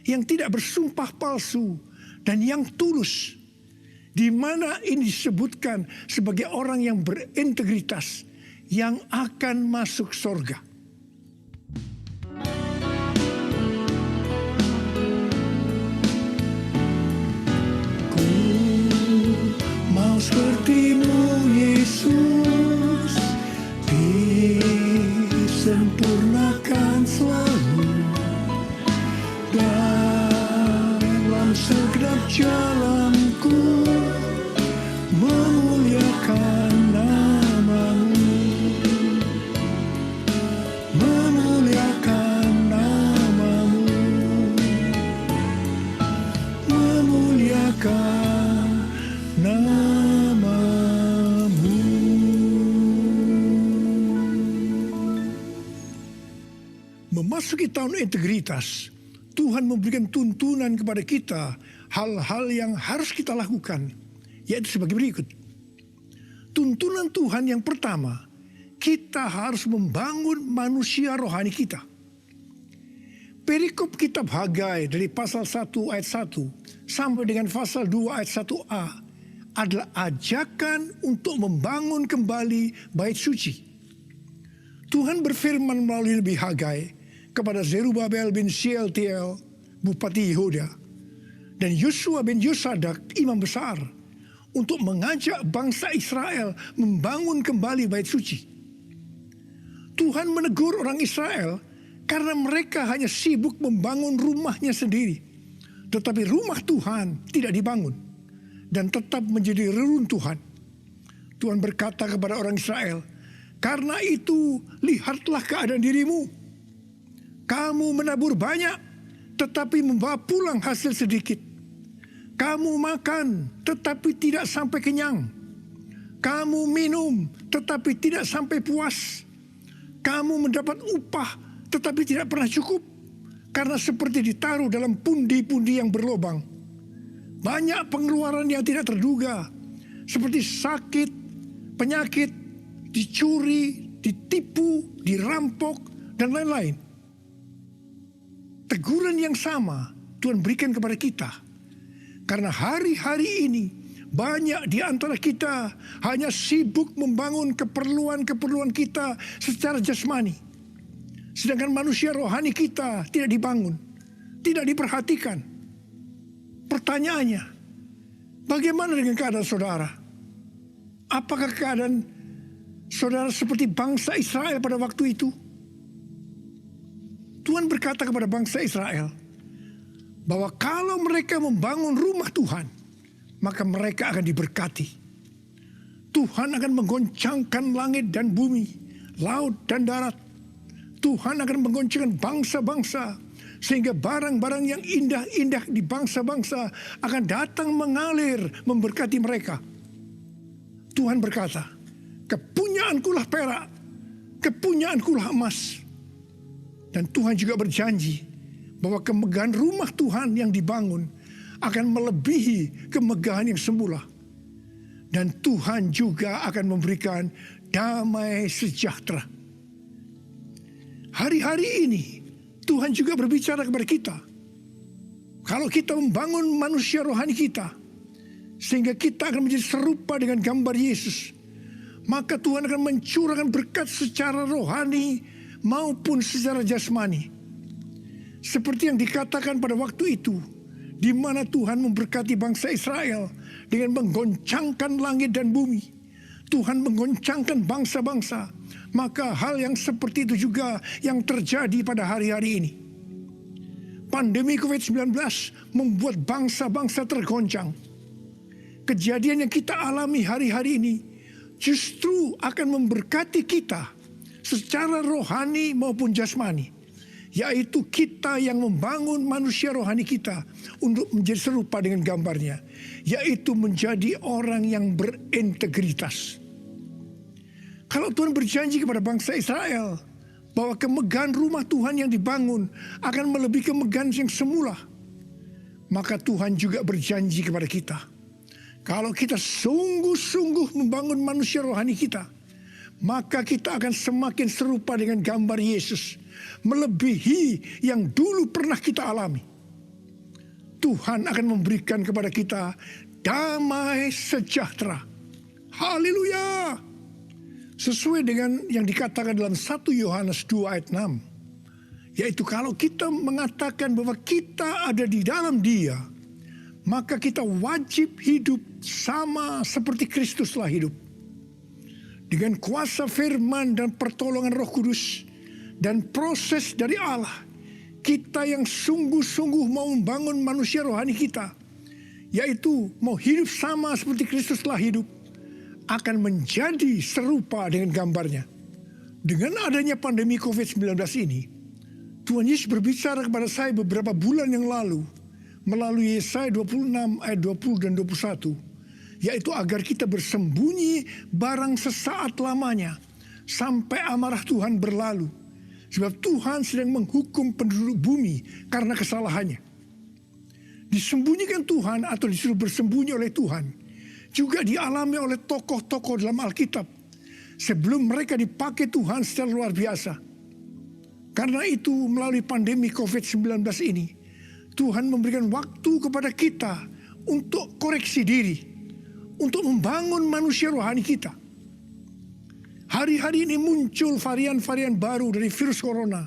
yang tidak bersumpah palsu, dan yang tulus, di mana ini disebutkan sebagai orang yang berintegritas yang akan masuk surga. Ku mau seperti-Mu Yesus, disempurnakan selalu dalam segenap jalanku, memuliakan nama-Mu, memuliakan nama-Mu, memuliakan nama-Mu. Memasuki tahun integritas, Tuhan memberikan tuntunan kepada kita hal-hal yang harus kita lakukan, yaitu sebagai berikut. Tuntunan Tuhan yang pertama, kita harus membangun manusia rohani kita. Perikop kitab Hagai dari pasal 1 ayat 1 sampai dengan pasal 2 ayat 1a adalah ajakan untuk membangun kembali bait suci. Tuhan berfirman melalui Nabi Hagai kepada Zerubabel bin Shealtiel, Bupati Yehuda, dan Yosua bin Yosadak, imam besar, untuk mengajak bangsa Israel membangun kembali bait suci. Tuhan menegur orang Israel karena mereka hanya sibuk membangun rumahnya sendiri. Tetapi rumah Tuhan tidak dibangun dan tetap menjadi reruntuhan. Tuhan berkata kepada orang Israel, "Karena itu lihatlah keadaan dirimu. Kamu menabur banyak, tetapi membawa pulang hasil sedikit. Kamu makan, tetapi tidak sampai kenyang. Kamu minum, tetapi tidak sampai puas. Kamu mendapat upah, tetapi tidak pernah cukup. Karena seperti ditaruh dalam pundi-pundi yang berlobang. Banyak pengeluaran yang tidak terduga, seperti sakit, penyakit, dicuri, ditipu, dirampok, dan lain-lain." Teguran yang sama Tuhan berikan kepada kita. Karena hari-hari ini banyak di antara kita hanya sibuk membangun keperluan-keperluan kita secara jasmani. Sedangkan manusia rohani kita tidak dibangun, tidak diperhatikan. Pertanyaannya, bagaimana dengan keadaan saudara? Apakah keadaan saudara seperti bangsa Israel pada waktu itu? Tuhan berkata kepada bangsa Israel bahwa kalau mereka membangun rumah Tuhan, maka mereka akan diberkati. Tuhan akan menggoncangkan langit dan bumi, laut dan darat. Tuhan akan menggoncangkan bangsa-bangsa, sehingga barang-barang yang indah-indah di bangsa-bangsa akan datang mengalir memberkati mereka. Tuhan berkata, "Kepunyaankulah perak, kepunyaankulah emas." Dan Tuhan juga berjanji bahwa kemegahan rumah Tuhan yang dibangun akan melebihi kemegahan yang semula. Dan Tuhan juga akan memberikan damai sejahtera. Hari-hari ini Tuhan juga berbicara kepada kita. Kalau kita membangun manusia rohani kita, sehingga kita akan menjadi serupa dengan gambar Yesus, maka Tuhan akan mencurahkan berkat secara rohani maupun secara jasmani. Seperti yang dikatakan pada waktu itu, di mana Tuhan memberkati bangsa Israel dengan menggoncangkan langit dan bumi. Tuhan menggoncangkan bangsa-bangsa. Maka hal yang seperti itu juga yang terjadi pada hari-hari ini. Pandemi COVID-19 membuat bangsa-bangsa tergoncang. Kejadian yang kita alami hari-hari ini justru akan memberkati kita secara rohani maupun jasmani, yaitu kita yang membangun manusia rohani kita untuk menjadi serupa dengan gambarnya, yaitu menjadi orang yang berintegritas. Kalau Tuhan berjanji kepada bangsa Israel bahwa kemegahan rumah Tuhan yang dibangun akan melebihi kemegahan yang semula, maka Tuhan juga berjanji kepada kita, kalau kita sungguh-sungguh membangun manusia rohani kita, maka kita akan semakin serupa dengan gambar Yesus, melebihi yang dulu pernah kita alami. Tuhan akan memberikan kepada kita damai sejahtera. Haleluya! Sesuai dengan yang dikatakan dalam 1 Yohanes 2 ayat 6. Yaitu kalau kita mengatakan bahwa kita ada di dalam Dia, maka kita wajib hidup sama seperti Kristus telah hidup. Dengan kuasa firman dan pertolongan Roh Kudus dan proses dari Allah, kita yang sungguh-sungguh mau membangun manusia rohani kita, yaitu mau hidup sama seperti Kristus telah hidup, akan menjadi serupa dengan gambarnya. Dengan adanya pandemi COVID-19 ini, Tuhan Yesus berbicara kepada saya beberapa bulan yang lalu melalui Yesaya 26 ayat 20 dan 21. Yaitu agar kita bersembunyi barang sesaat lamanya sampai amarah Tuhan berlalu. Sebab Tuhan sedang menghukum penduduk bumi karena kesalahannya. Disembunyikan Tuhan atau disuruh bersembunyi oleh Tuhan juga dialami oleh tokoh-tokoh dalam Alkitab sebelum mereka dipakai Tuhan secara luar biasa. Karena itu melalui pandemi COVID-19 ini, Tuhan memberikan waktu kepada kita untuk koreksi diri, untuk membangun manusia rohani kita. Hari-hari ini muncul varian-varian baru dari virus corona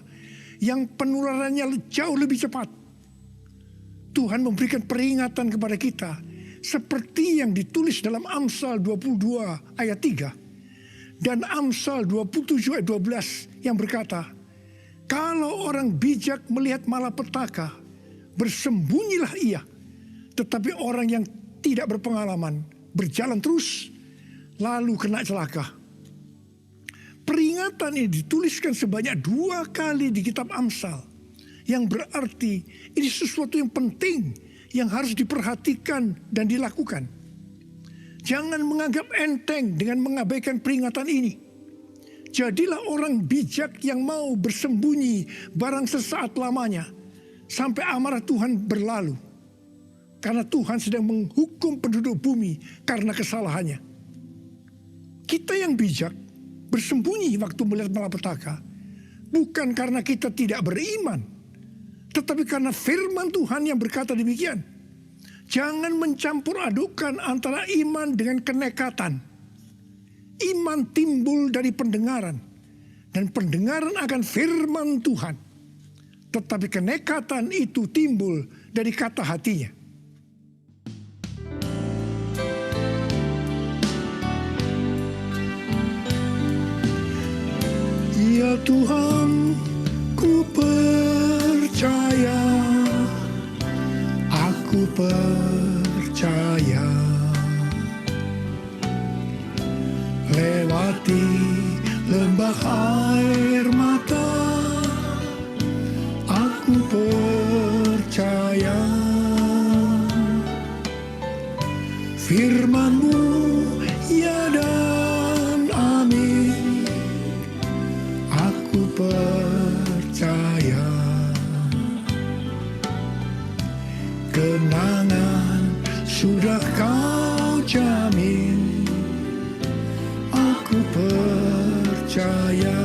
yang penularannya jauh lebih cepat. Tuhan memberikan peringatan kepada kita seperti yang ditulis dalam Amsal 22 ayat 3 dan Amsal 27 ayat 12 yang berkata, kalau orang bijak melihat malapetaka, bersembunyilah ia. Tetapi orang yang tidak berpengalaman berjalan terus, lalu kena celaka. Peringatan ini dituliskan sebanyak 2 kali di kitab Amsal. Yang berarti ini sesuatu yang penting yang harus diperhatikan dan dilakukan. Jangan menganggap enteng dengan mengabaikan peringatan ini. Jadilah orang bijak yang mau bersembunyi barang sesaat lamanya sampai amarah Tuhan berlalu. Karena Tuhan sedang menghukum penduduk bumi karena kesalahannya. Kita yang bijak bersembunyi waktu melihat malapetaka bukan karena kita tidak beriman, tetapi karena firman Tuhan yang berkata demikian. Jangan mencampur adukan antara iman dengan kenekatan. Iman timbul dari pendengaran, dan pendengaran akan firman Tuhan. Tetapi kenekatan itu timbul dari kata hatinya. Ya Tuhan, ku percaya, aku percaya. Lewati lembah air mata, aku percaya. Firman-Mu ya dan amin, aku percaya. Kenangan sudah Kau jamin, aku percaya.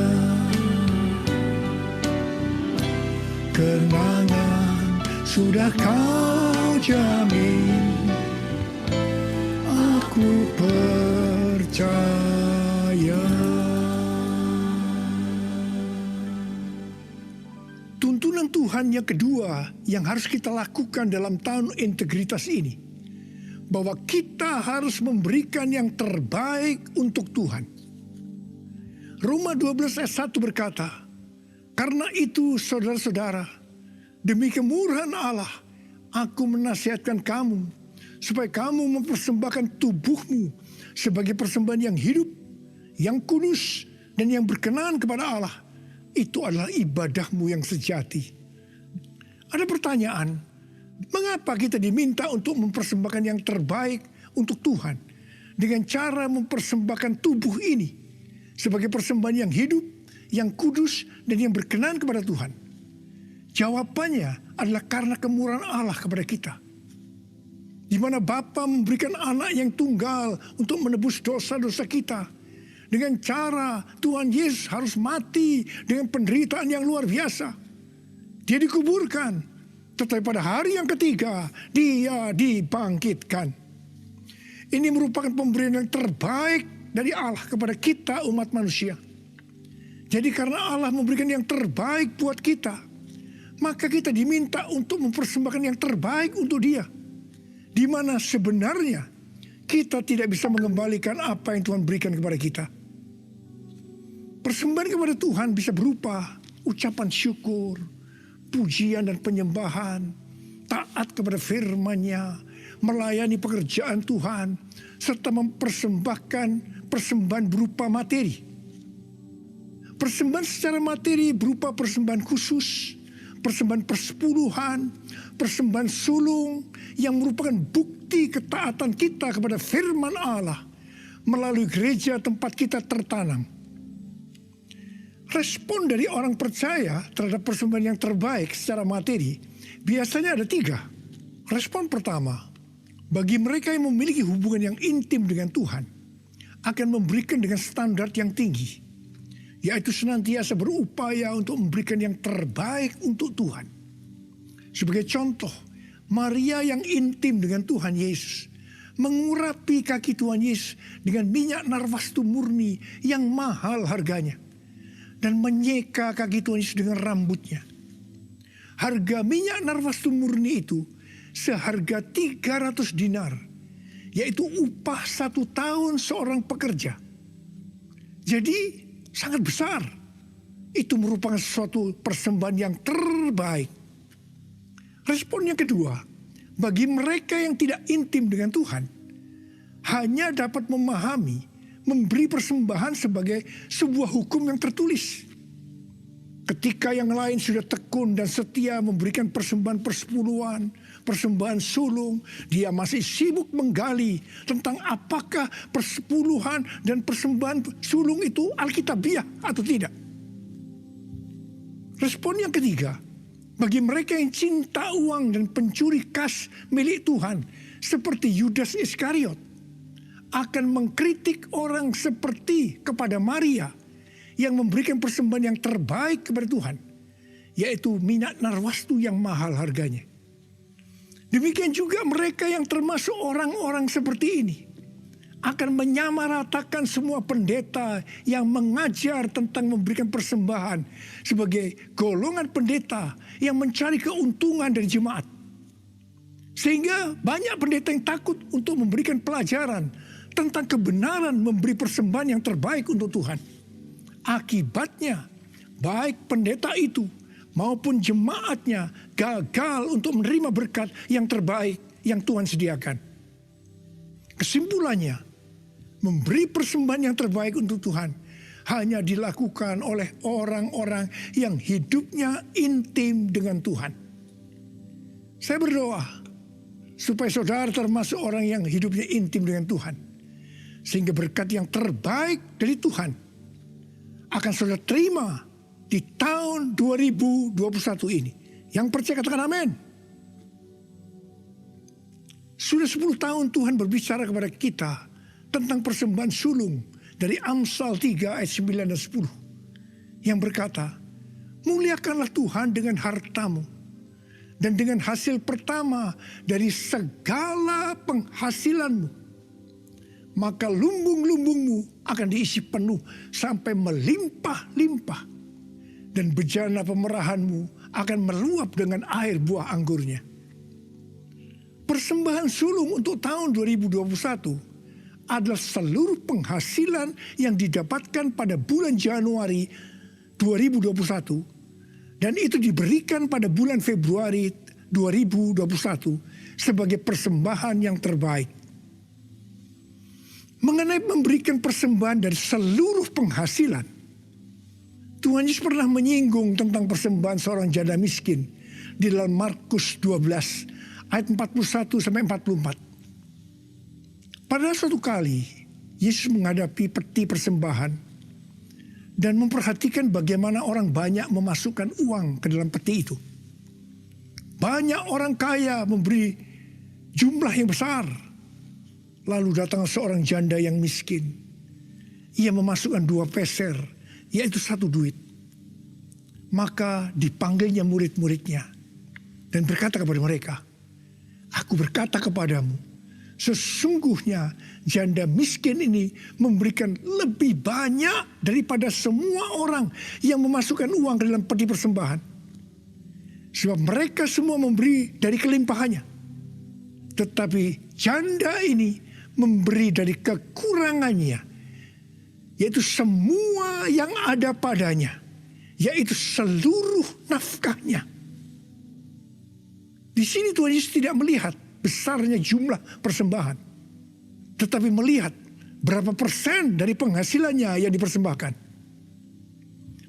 Kenangan sudah Kau jamin, aku percaya. Tuntunan Tuhan yang kedua yang harus kita lakukan dalam tahun integritas ini, bahwa kita harus memberikan yang terbaik untuk Tuhan. Roma 12 ayat 1 berkata, karena itu saudara-saudara, demi kemurahan Allah, aku menasihatkan kamu, supaya kamu mempersembahkan tubuhmu sebagai persembahan yang hidup, yang kudus, dan yang berkenan kepada Allah. Itu adalah ibadahmu yang sejati. Ada pertanyaan, mengapa kita diminta untuk mempersembahkan yang terbaik untuk Tuhan dengan cara mempersembahkan tubuh ini sebagai persembahan yang hidup, yang kudus, dan yang berkenan kepada Tuhan? Jawabannya adalah karena kemurahan Allah kepada kita. Di mana Bapa memberikan anak yang tunggal untuk menebus dosa-dosa kita. Dengan cara Tuhan Yesus harus mati dengan penderitaan yang luar biasa. Dia dikuburkan, tetapi pada hari yang ketiga dia dibangkitkan. Ini merupakan pemberian yang terbaik dari Allah kepada kita umat manusia. Jadi karena Allah memberikan yang terbaik buat kita, maka kita diminta untuk mempersembahkan yang terbaik untuk Dia. Di mana sebenarnya kita tidak bisa mengembalikan apa yang Tuhan berikan kepada kita. Persembahan kepada Tuhan bisa berupa ucapan syukur, pujian dan penyembahan, taat kepada firman-Nya, melayani pekerjaan Tuhan, serta mempersembahkan persembahan berupa materi. Persembahan secara materi berupa persembahan khusus, persembahan persepuluhan, persembahan sulung yang merupakan bukti ketaatan kita kepada firman Allah melalui gereja tempat kita tertanam. Respon dari orang percaya terhadap persembahan yang terbaik secara materi biasanya ada 3. Respon pertama, bagi mereka yang memiliki hubungan yang intim dengan Tuhan, akan memberikan dengan standar yang tinggi, yaitu senantiasa berupaya untuk memberikan yang terbaik untuk Tuhan. Sebagai contoh, Maria yang intim dengan Tuhan Yesus mengurapi kaki Tuhan Yesus dengan minyak narwastu murni yang mahal harganya, dan menyeka kaki Tuhan Yesus dengan rambutnya. Harga minyak narwastu murni itu seharga 300 dinar, yaitu upah 1 tahun seorang pekerja. Jadi sangat besar. Itu merupakan suatu persembahan yang terbaik. Respon yang kedua, bagi mereka yang tidak intim dengan Tuhan, hanya dapat memahami, memberi persembahan sebagai sebuah hukum yang tertulis. Ketika yang lain sudah tekun dan setia memberikan persembahan persepuluhan, persembahan sulung, dia masih sibuk menggali tentang apakah persepuluhan dan persembahan sulung itu alkitabiah atau tidak. Respon yang ketiga, bagi mereka yang cinta uang dan pencuri kas milik Tuhan, seperti Yudas Iskariot, akan mengkritik orang seperti kepada Maria yang memberikan persembahan yang terbaik kepada Tuhan, yaitu minyak narwastu yang mahal harganya. Demikian juga mereka yang termasuk orang-orang seperti ini akan menyamaratakan semua pendeta yang mengajar tentang memberikan persembahan sebagai golongan pendeta yang mencari keuntungan dari jemaat. Sehingga banyak pendeta yang takut untuk memberikan pelajaran tentang kebenaran memberi persembahan yang terbaik untuk Tuhan. Akibatnya, baik pendeta itu maupun jemaatnya gagal untuk menerima berkat yang terbaik yang Tuhan sediakan. Kesimpulannya, memberi persembahan yang terbaik untuk Tuhan hanya dilakukan oleh orang-orang yang hidupnya intim dengan Tuhan. Saya berdoa supaya saudara termasuk orang yang hidupnya intim dengan Tuhan, sehingga berkat yang terbaik dari Tuhan akan saudara terima di tahun 2021 ini. Yang percaya katakan amin. Sudah 10 tahun Tuhan berbicara kepada kita tentang persembahan sulung dari Amsal 3 ayat 9 dan 10. Yang berkata, muliakanlah Tuhan dengan hartamu dan dengan hasil pertama dari segala penghasilanmu. Maka lumbung-lumbungmu akan diisi penuh sampai melimpah-limpah. Dan bejana pemerahanmu akan meluap dengan air buah anggurnya. Persembahan sulung untuk tahun 2021 adalah seluruh penghasilan yang didapatkan pada bulan Januari 2021. Dan itu diberikan pada bulan Februari 2021 sebagai persembahan yang terbaik. Mengenai memberikan persembahan dari seluruh penghasilan, Tuhan Yesus pernah menyinggung tentang persembahan seorang janda miskin di dalam Markus 12 ayat 41 sampai 44. Pada suatu kali, Yesus menghadapi peti persembahan dan memperhatikan bagaimana orang banyak memasukkan uang ke dalam peti itu. Banyak orang kaya memberi jumlah yang besar. Lalu datang seorang janda yang miskin. Ia memasukkan 2 peser, yaitu 1 duit. Maka dipanggilnya murid-muridnya dan berkata kepada mereka, "Aku berkata kepadamu, sesungguhnya janda miskin ini memberikan lebih banyak daripada semua orang yang memasukkan uang ke dalam peti persembahan. Sebab mereka semua memberi dari kelimpahannya. Tetapi janda ini memberi dari kekurangannya, yaitu semua yang ada padanya, yaitu seluruh nafkahnya." Di sini Tuhan Yesus tidak melihat besarnya jumlah persembahan, tetapi melihat berapa persen dari penghasilannya yang dipersembahkan.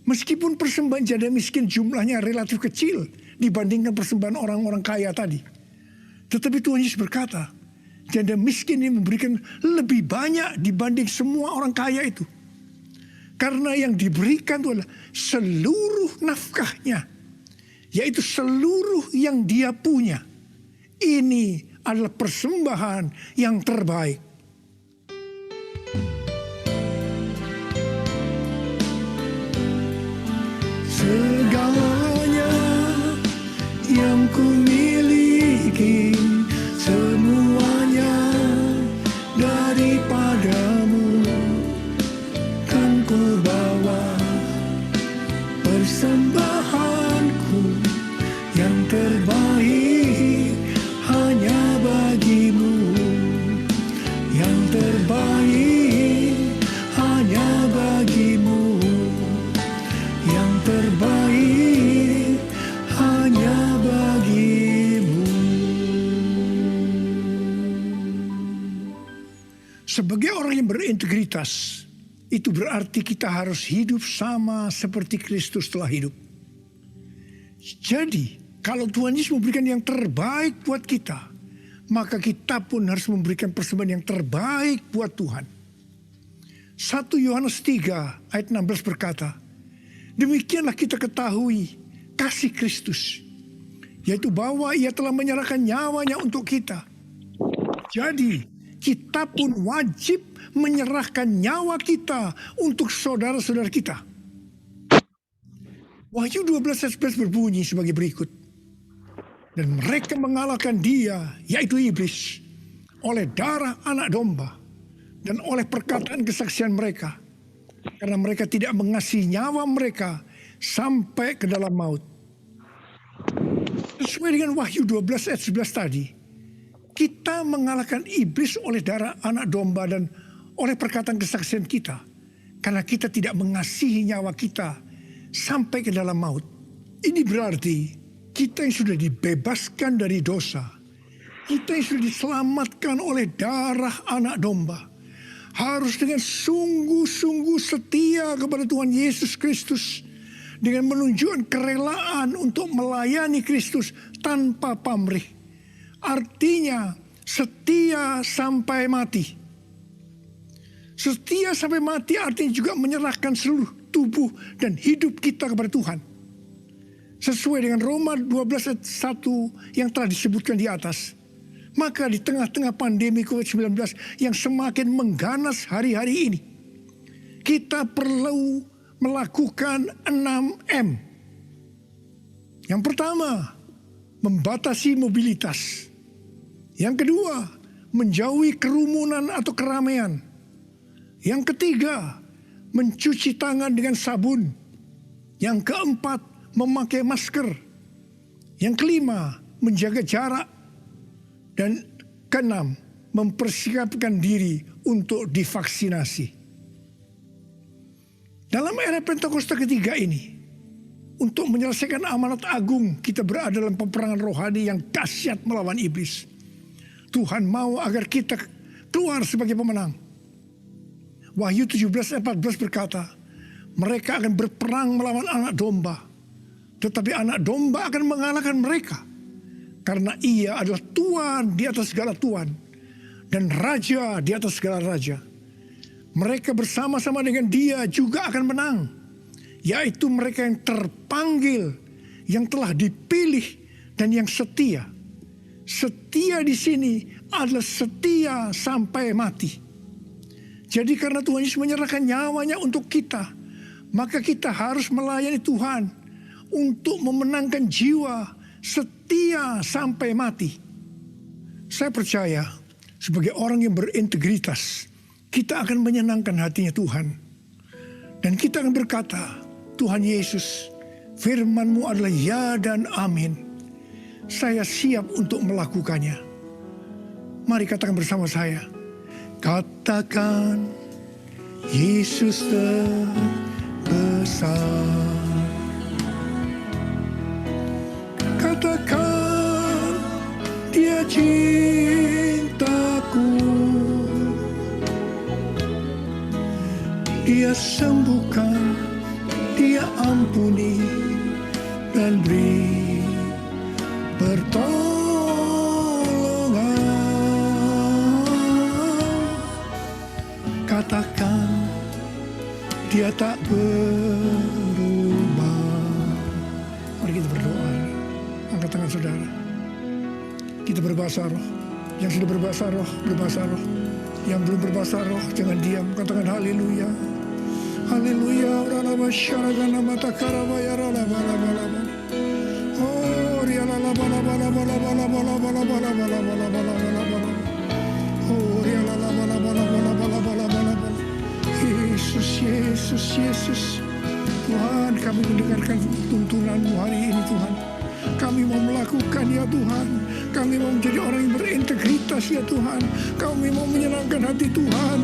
Meskipun persembahan janda miskin jumlahnya relatif kecil dibandingkan persembahan orang-orang kaya tadi, tetapi Tuhan Yesus berkata, janda miskin ini memberikan lebih banyak dibanding semua orang kaya itu. Karena yang diberikan itu adalah seluruh nafkahnya, yaitu seluruh yang dia punya. Ini adalah persembahan yang terbaik. Segalanya yang ku miliki, semuanya daripadamu, kan ku bawa persembahanku yang terbaik Sebagai orang yang berintegritas, itu berarti kita harus hidup sama seperti Kristus telah hidup. Jadi, kalau Tuhan Yesus memberikan yang terbaik buat kita, maka kita pun harus memberikan persembahan yang terbaik buat Tuhan. 1 Yohanes 3 ayat 16 berkata, demikianlah kita ketahui kasih Kristus, yaitu bahwa Ia telah menyerahkan nyawanya untuk kita. Jadi, kita pun wajib menyerahkan nyawa kita untuk saudara-saudara kita. Wahyu 12 ayat 11 berbunyi sebagai berikut. Dan mereka mengalahkan dia, yaitu iblis, oleh darah anak domba dan oleh perkataan kesaksian mereka. Karena mereka tidak mengasihi nyawa mereka sampai ke dalam maut. Sesuai dengan Wahyu 12 ayat 11 tadi, kita mengalahkan iblis oleh darah anak domba dan oleh perkataan kesaksian kita. Karena kita tidak mengasihi nyawa kita sampai ke dalam maut. Ini berarti kita yang sudah dibebaskan dari dosa, kita yang sudah diselamatkan oleh darah anak domba, harus dengan sungguh-sungguh setia kepada Tuhan Yesus Kristus, dengan menunjukkan kerelaan untuk melayani Kristus tanpa pamrih. Artinya setia sampai mati. Setia sampai mati artinya juga menyerahkan seluruh tubuh dan hidup kita kepada Tuhan. Sesuai dengan Roma 12 ayat 1 yang telah disebutkan di atas. Maka di tengah-tengah pandemi COVID-19 yang semakin mengganas hari-hari ini, kita perlu melakukan 6M. Yang pertama, membatasi mobilitas. Yang kedua, menjauhi kerumunan atau keramaian. Yang ketiga, mencuci tangan dengan sabun. Yang keempat, memakai masker. Yang kelima, menjaga jarak. Dan keenam, mempersiapkan diri untuk divaksinasi. Dalam era Pentakosta ketiga ini, untuk menyelesaikan amanat agung, kita berada dalam peperangan rohani yang dahsyat melawan iblis. Tuhan mau agar kita keluar sebagai pemenang. Wahyu 17 ayat 14 berkata, mereka akan berperang melawan anak domba, tetapi anak domba akan mengalahkan mereka. Karena ia adalah Tuhan di atas segala Tuhan dan Raja di atas segala Raja. Mereka bersama-sama dengan dia juga akan menang, yaitu mereka yang terpanggil, yang telah dipilih dan yang setia. Setia di sini adalah setia sampai mati. Jadi karena Tuhan Yesus menyerahkan nyawanya untuk kita, maka kita harus melayani Tuhan untuk memenangkan jiwa, setia sampai mati. Saya percaya sebagai orang yang berintegritas, kita akan menyenangkan hatinya Tuhan. Dan kita akan berkata, Tuhan Yesus, firman-Mu adalah ya dan amin. Saya siap untuk melakukannya. Mari katakan bersama saya. Katakan, Yesus terbesar. Katakan, Dia cintaku. Dia sembuhkan, Dia ampuni dan beri pertolongan. Katakan, Dia tak berubah. Mari kita berdoa. Angkat tangan saudara. Kita berbahasa roh. Yang sudah berbahasa roh, berbahasa roh. Yang belum berbahasa roh, jangan diam. Katakan haleluya. Haleluya. Oh, Yesus, Yesus, Yesus. Tuhan, kami mendengarkan tuntunan-Mu hari ini, Tuhan. Kami mau melakukan, ya Tuhan. Kami mau menjadi orang yang berintegritas, ya Tuhan. Kami mau menyenangkan hati Tuhan.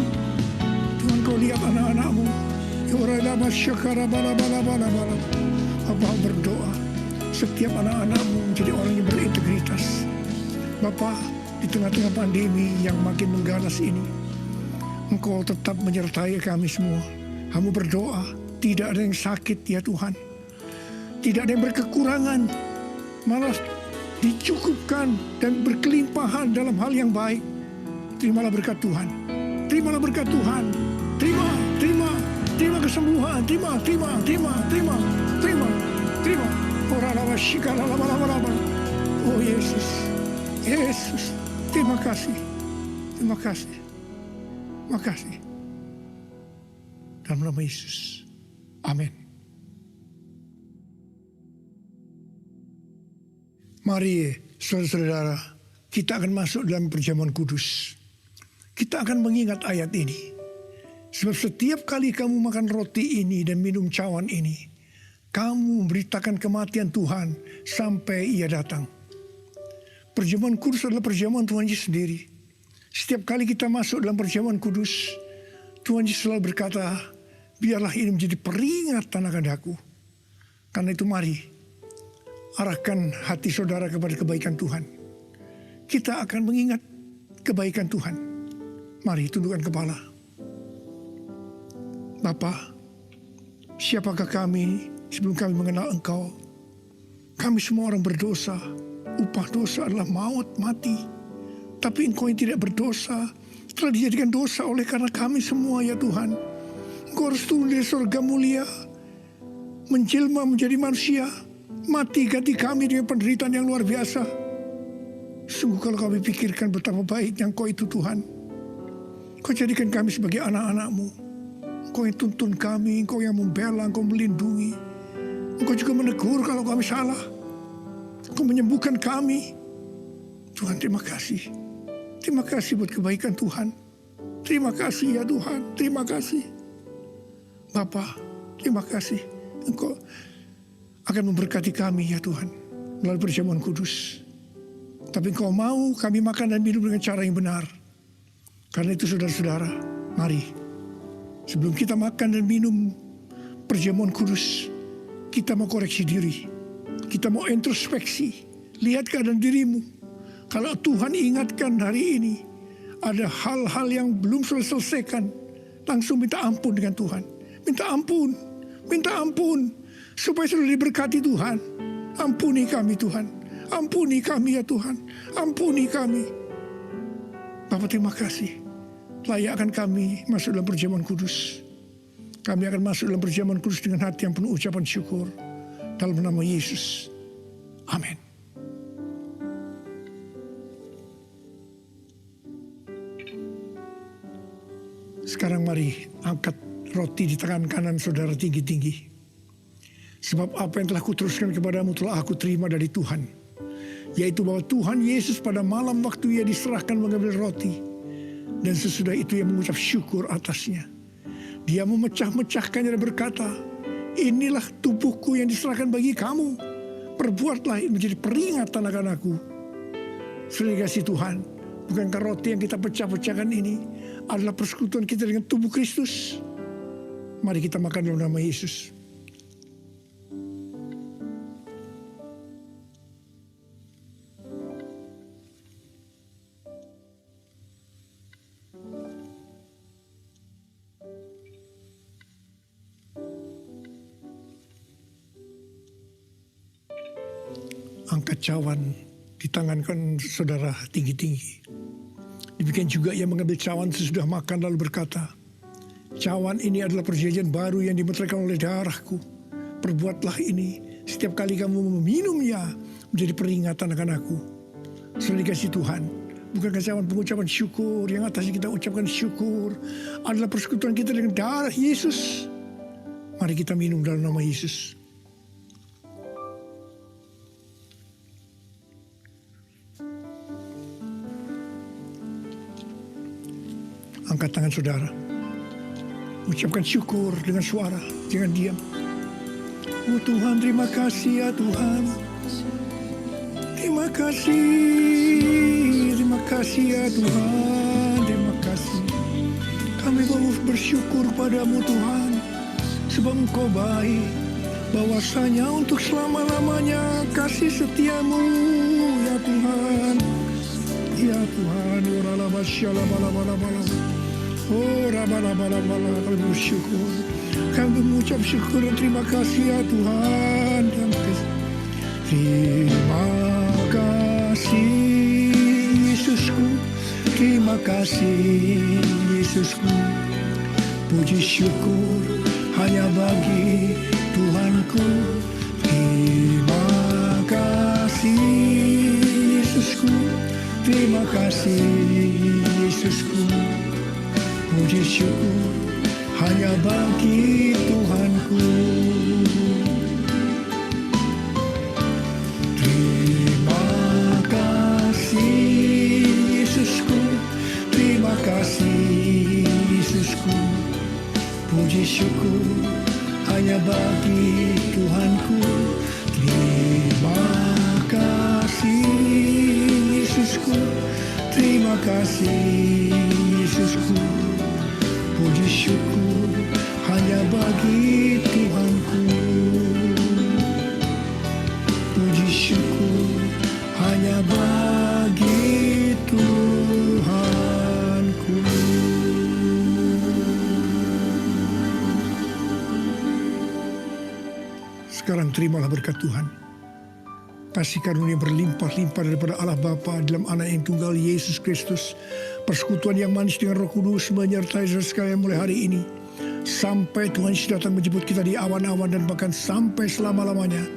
Tuhan, Kau lihat anak-anak-Mu. Bapa berdoa, setiap anak-anak-Mu menjadi orang yang berintegritas. Bapa, di tengah-tengah pandemi yang makin mengganas ini, Engkau tetap menyertai kami semua. Kamu berdoa, tidak ada yang sakit ya Tuhan. Tidak ada yang berkekurangan, malah dicukupkan dan berkelimpahan dalam hal yang baik. Terimalah berkat Tuhan. Terimalah berkat Tuhan. Terima kesembuhan. Terima. Oh Yesus. Terima kasih. Dalam nama Yesus. Amin. Mari saudara-saudara, kita akan masuk dalam perjamuan kudus. Kita akan mengingat ayat ini. Sebab setiap kali kamu makan roti ini dan minum cawan ini, kamu memberitakan kematian Tuhan sampai Ia datang. Perjamuan kudus adalah perjamuan Tuhan Yesus sendiri. Setiap kali kita masuk dalam perjamuan kudus, Tuhan Yesus selalu berkata, biarlah ini menjadi peringatan akan aku. Karena itu mari, arahkan hati saudara kepada kebaikan Tuhan. Kita akan mengingat kebaikan Tuhan. Mari tundukkan kepala. Bapa, siapakah kami sebelum kami mengenal Engkau? Kami semua orang berdosa. Upah dosa adalah maut, mati. Tapi Engkau yang tidak berdosa telah dijadikan dosa oleh karena kami semua ya Tuhan. Engkau harus turun dari surga mulia, menjelma menjadi manusia, mati ganti kami dengan penderitaan yang luar biasa. Sungguh kalau kami pikirkan betapa baiknya Engkau itu Tuhan. Engkau jadikan kami sebagai anak-anak-Mu. Engkau yang tuntun kami, Engkau yang membela, Engkau melindungi. Engkau juga menegur kalau kami salah. Engkau menyembuhkan kami. Tuhan, terima kasih. Terima kasih buat kebaikan Tuhan. Terima kasih ya Tuhan. Terima kasih. Bapa, terima kasih. Engkau akan memberkati kami ya Tuhan melalui perjamuan kudus. Tapi Engkau mau kami makan dan minum dengan cara yang benar. Karena itu saudara-saudara, mari. Sebelum kita makan dan minum perjamuan kudus, kita mau koreksi diri. Kita mau introspeksi. Lihat keadaan dirimu. Kalau Tuhan ingatkan hari ini, ada hal-hal yang belum selesaikan, langsung minta ampun dengan Tuhan. Minta ampun. Supaya sudah diberkati Tuhan. Ampuni kami Tuhan. Ampuni kami ya Tuhan. Ampuni kami. Bapak terima kasih. Layakkan kami masuk dalam perjamuan kudus. Kami akan masuk dalam perjamuan kudus dengan hati yang penuh ucapan syukur. Dalam nama Yesus. Amin. Sekarang mari angkat roti di tangan kanan saudara tinggi-tinggi. Sebab apa yang telah kuteruskan kepadamu telah aku terima dari Tuhan. Yaitu bahwa Tuhan Yesus pada malam waktu Ia diserahkan mengambil roti. Dan sesudah itu Ia mengucap syukur atasnya. Dia memecah-mecahkannya dan berkata, inilah tubuhku yang diserahkan bagi kamu. Perbuatlah menjadi peringatan akan aku. Saudara kasih Tuhan, bukankah roti yang kita pecah-pecahkan ini adalah persekutuan kita dengan tubuh Kristus? Mari kita makan dalam nama Yesus. Angkat cawan di tangan kan saudara tinggi-tinggi. Demikian juga Ia mengambil cawan sesudah makan lalu berkata, cawan ini adalah perjanjian baru yang dimeteraikan oleh darahku. Perbuatlah ini setiap kali kamu meminumnya menjadi peringatan akan aku. Saudara dikasih Tuhan, bukankah cawan pengucapan syukur yang atasnya kita ucapkan syukur adalah persekutuan kita dengan darah Yesus. Mari kita minum dalam nama Yesus. Angkat tangan saudara. Ucapkan syukur dengan suara. Jangan diam. Oh Tuhan, terima kasih ya Tuhan. Terima kasih. Terima kasih ya Tuhan. Terima kasih. Kami mau bersyukur padamu Tuhan. Sebab Engkau baik. Bahwasanya untuk selama-lamanya kasih setiamu ya Tuhan. Ya Tuhan. Oh, raba-raba-raba, kami bersyukur. Kami mengucap syukur dan terima kasih ya Tuhan. Terima kasih Yesusku, terima kasih Yesusku. Puji syukur hanya bagi Tuhanku. Terima kasih Yesusku, terima kasih Yesusku. Puji syukur hanya bagi Tuhanku. Terima kasih Yesusku, terima kasih Yesusku. Puji syukur hanya bagi Tuhanku. Terima kasih Yesusku, terima kasih Yesusku. Puji syukur hanya bagi Tuhanku. Puji syukur hanya bagi Tuhanku. Sekarang terimalah berkat Tuhan. Kasih karunia berlimpah-limpah daripada Allah Bapa dalam Anak yang tunggal Yesus Kristus. Persekutuan yang manis dengan Roh Kudus menyertai saudara sekalian mulai hari ini. Sampai Tuhan Yesus datang menjemput kita di awan-awan dan bahkan sampai selama-lamanya.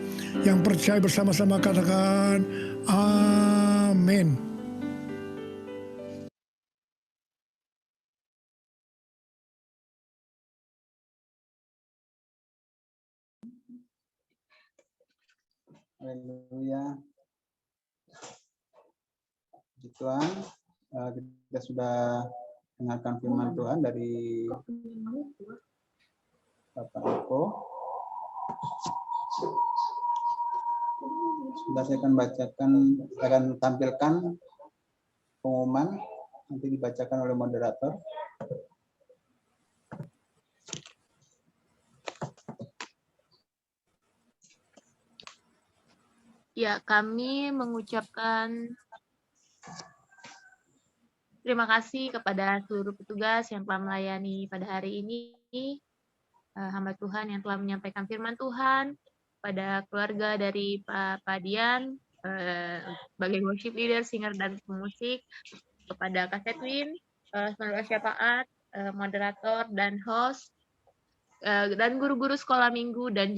Yang percaya bersama-sama katakan amin. Haleluya. Puji Tuhan, kita sudah dengarkan firman Tuhan dari Bapak Eko. Sudah saya akan tampilkan pengumuman, nanti dibacakan oleh moderator. Ya, kami mengucapkan terima kasih kepada seluruh petugas yang telah melayani pada hari ini, hamba Tuhan yang telah menyampaikan firman Tuhan, pada keluarga dari Pak Padian, sebagai worship leader, singer, dan pemusik, kepada Kak Setwin, seluruh syafaat, moderator, dan host, dan guru-guru sekolah minggu dan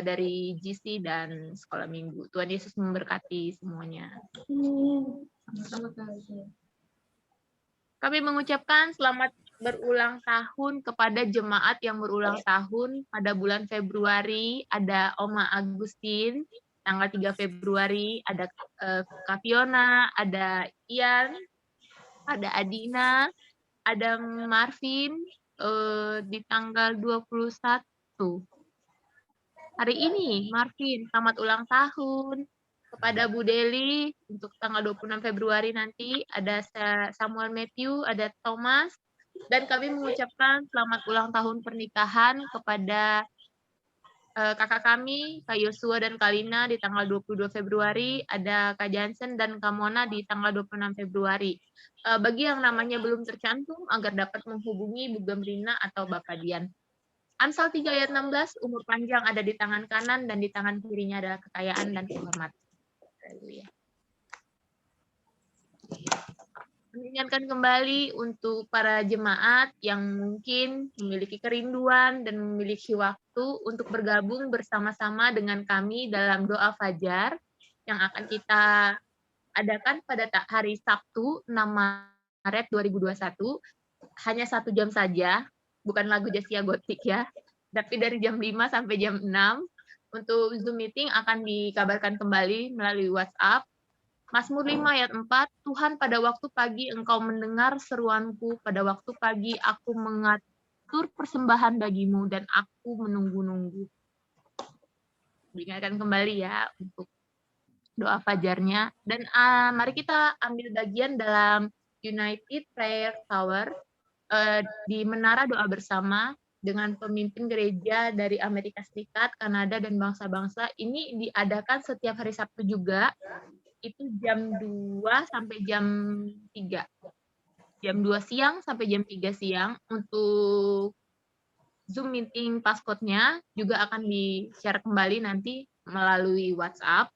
dari GC dan sekolah minggu. Tuhan Yesus memberkati semuanya. Kami mengucapkan selamat berulang tahun kepada jemaat yang berulang tahun pada bulan Februari. Ada Oma Agustin, tanggal 3 Februari, ada Kak Fiona, ada Ian, ada Adina, ada Marvin, di tanggal 21. Hari ini, Marvin, selamat ulang tahun. Kepada Bu Deli, untuk tanggal 26 Februari nanti, ada Samuel Matthew, ada Thomas, dan kami mengucapkan selamat ulang tahun pernikahan kepada kakak kami, Kak Yosua dan Kak Lina di tanggal 22 Februari, ada Kak Jansen dan Kak Mona di tanggal 26 Februari. Bagi yang namanya belum tercantum, agar dapat menghubungi Bu Gemrina atau Bapak Dian. Amsal 3 ayat 16, umur panjang ada di tangan kanan dan di tangan kirinya adalah kekayaan dan kehormatan. Haleluya. Mengingatkan kembali untuk para jemaat yang mungkin memiliki kerinduan dan memiliki waktu untuk bergabung bersama-sama dengan kami dalam doa fajar yang akan kita adakan pada hari Sabtu 6 Maret 2021. Hanya 1 jam saja, bukan lagu Jasia Gotik ya, tapi dari jam 5 sampai jam 6. Untuk Zoom meeting akan dikabarkan kembali melalui WhatsApp. Mazmur 5 ayat 4, Tuhan pada waktu pagi engkau mendengar seruanku, pada waktu pagi aku mengatur persembahan bagimu dan aku menunggu-nunggu. Diingatkan kembali ya untuk doa fajarnya. Dan mari kita ambil bagian dalam United Prayer Tower, di menara doa bersama dengan pemimpin gereja dari Amerika Serikat, Kanada, dan bangsa-bangsa. Ini diadakan setiap hari Sabtu juga, itu jam 2 sampai jam 3. jam 2 siang sampai jam 3 siang. Untuk Zoom meeting passcode-nya juga akan di-share kembali nanti melalui WhatsApp.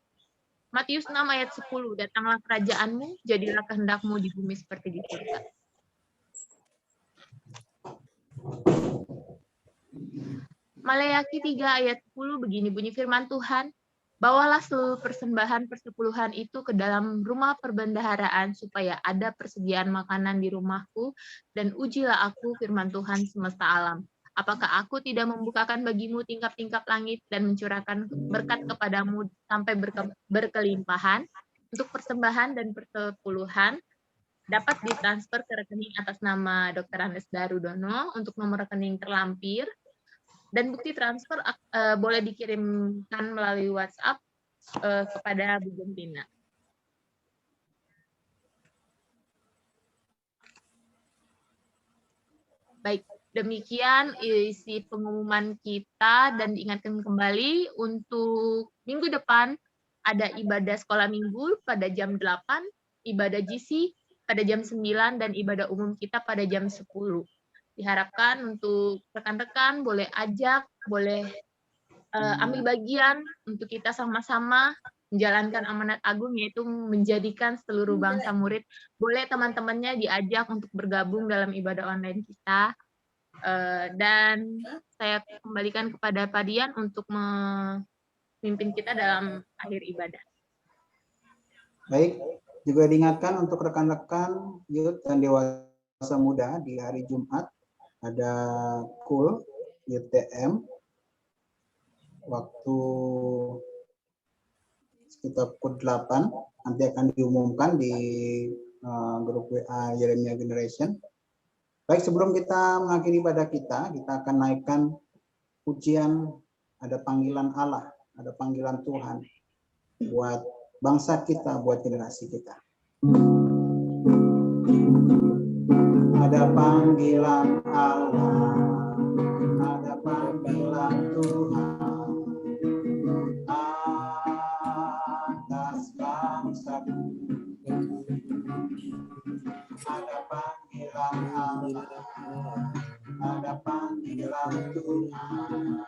Matius 6 ayat 10, datanglah kerajaanmu, jadilah kehendakmu di bumi seperti di surga. Maleakhi 3 ayat 10, begini bunyi firman Tuhan, bawalah seluruh persembahan persepuluhan itu ke dalam rumah perbendaharaan supaya ada persediaan makanan di rumahku, dan ujilah aku firman Tuhan semesta alam. Apakah aku tidak membukakan bagimu tingkap-tingkap langit dan mencurahkan berkat kepadamu sampai berkelimpahan? Untuk persembahan dan persepuluhan dapat ditransfer ke rekening atas nama Dr. Andes Darudono untuk nomor rekening terlampir, dan bukti transfer boleh dikirimkan melalui WhatsApp kepada Bu Gempina. Baik, demikian isi pengumuman kita, dan diingatkan kembali untuk minggu depan ada ibadah sekolah minggu pada jam 8, ibadah GC pada jam 9, dan ibadah umum kita pada jam 10. Diharapkan untuk rekan-rekan boleh ajak, boleh ambil bagian untuk kita sama-sama menjalankan amanat agung, yaitu menjadikan seluruh bangsa murid. Boleh teman-temannya diajak untuk bergabung dalam ibadah online kita. Dan saya kembalikan kepada Pak Dian untuk memimpin kita dalam akhir ibadah. Baik, juga diingatkan untuk rekan-rekan youth dan dewasa muda di hari Jumat ada KUL YTM waktu sekitar pukul 8, nanti akan diumumkan di grup WA Yeremia Generation. Baik, sebelum kita mengakhiri ibadah kita akan naikkan pujian, ada panggilan Allah, ada panggilan Tuhan buat bangsa kita, buat generasi kita. Ada panggilan Allah, ada panggilan Tuhan atas bangsaku. Ada panggilan Allah, ada panggilan Tuhan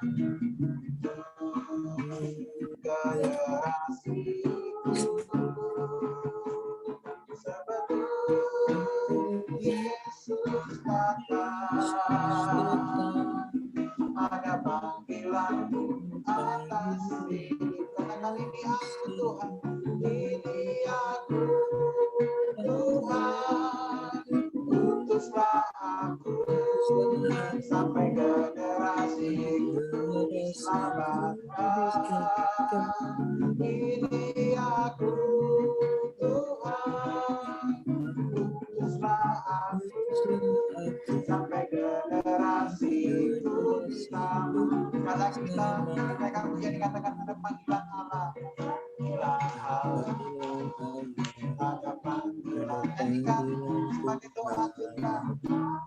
generasiku. Sebelum Yesus datang, ada panggilan atas hidup. Katakan, ini aku Tuhan, ini aku Tuhan, utuslah aku sampai generasiku diselamatkan. Ini aku Tuhan, utuslah aku sampai generasiku diselamatkan. Kata kita, ketika pujian dikatakan ada panggilan Allah, panggilan Allah, ada panggilan. Jadikan sebagai doa kita,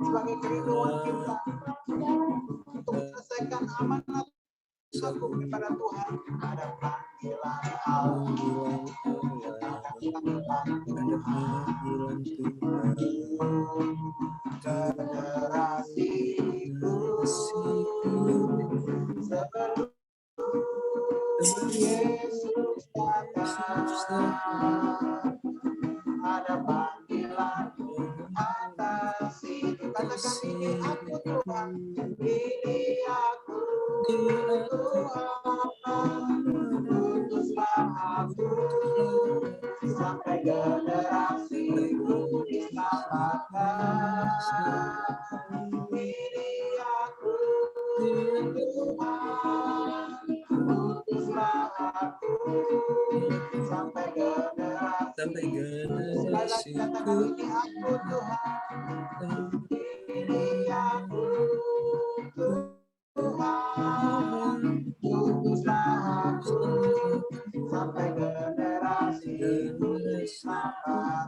sebagai kerinduan kita untuk menyelesaikan amanat aku kepada Tuhan. Ada panggilan Allah, ada panggilan Tuhan generasiku. Sebelum Yesus datang, ada panggilan atas hidup. Katakan, ini aku Tuhan, ini aku Tuhan, utuslah aku sampai generasiku diselamatkan. Ini aku Tuhan, utuslah aku sampai generasiku. Katakan, ini aku Tuhan, ini aku Tuhan, utuslah aku sampai generasiku diselamatkan.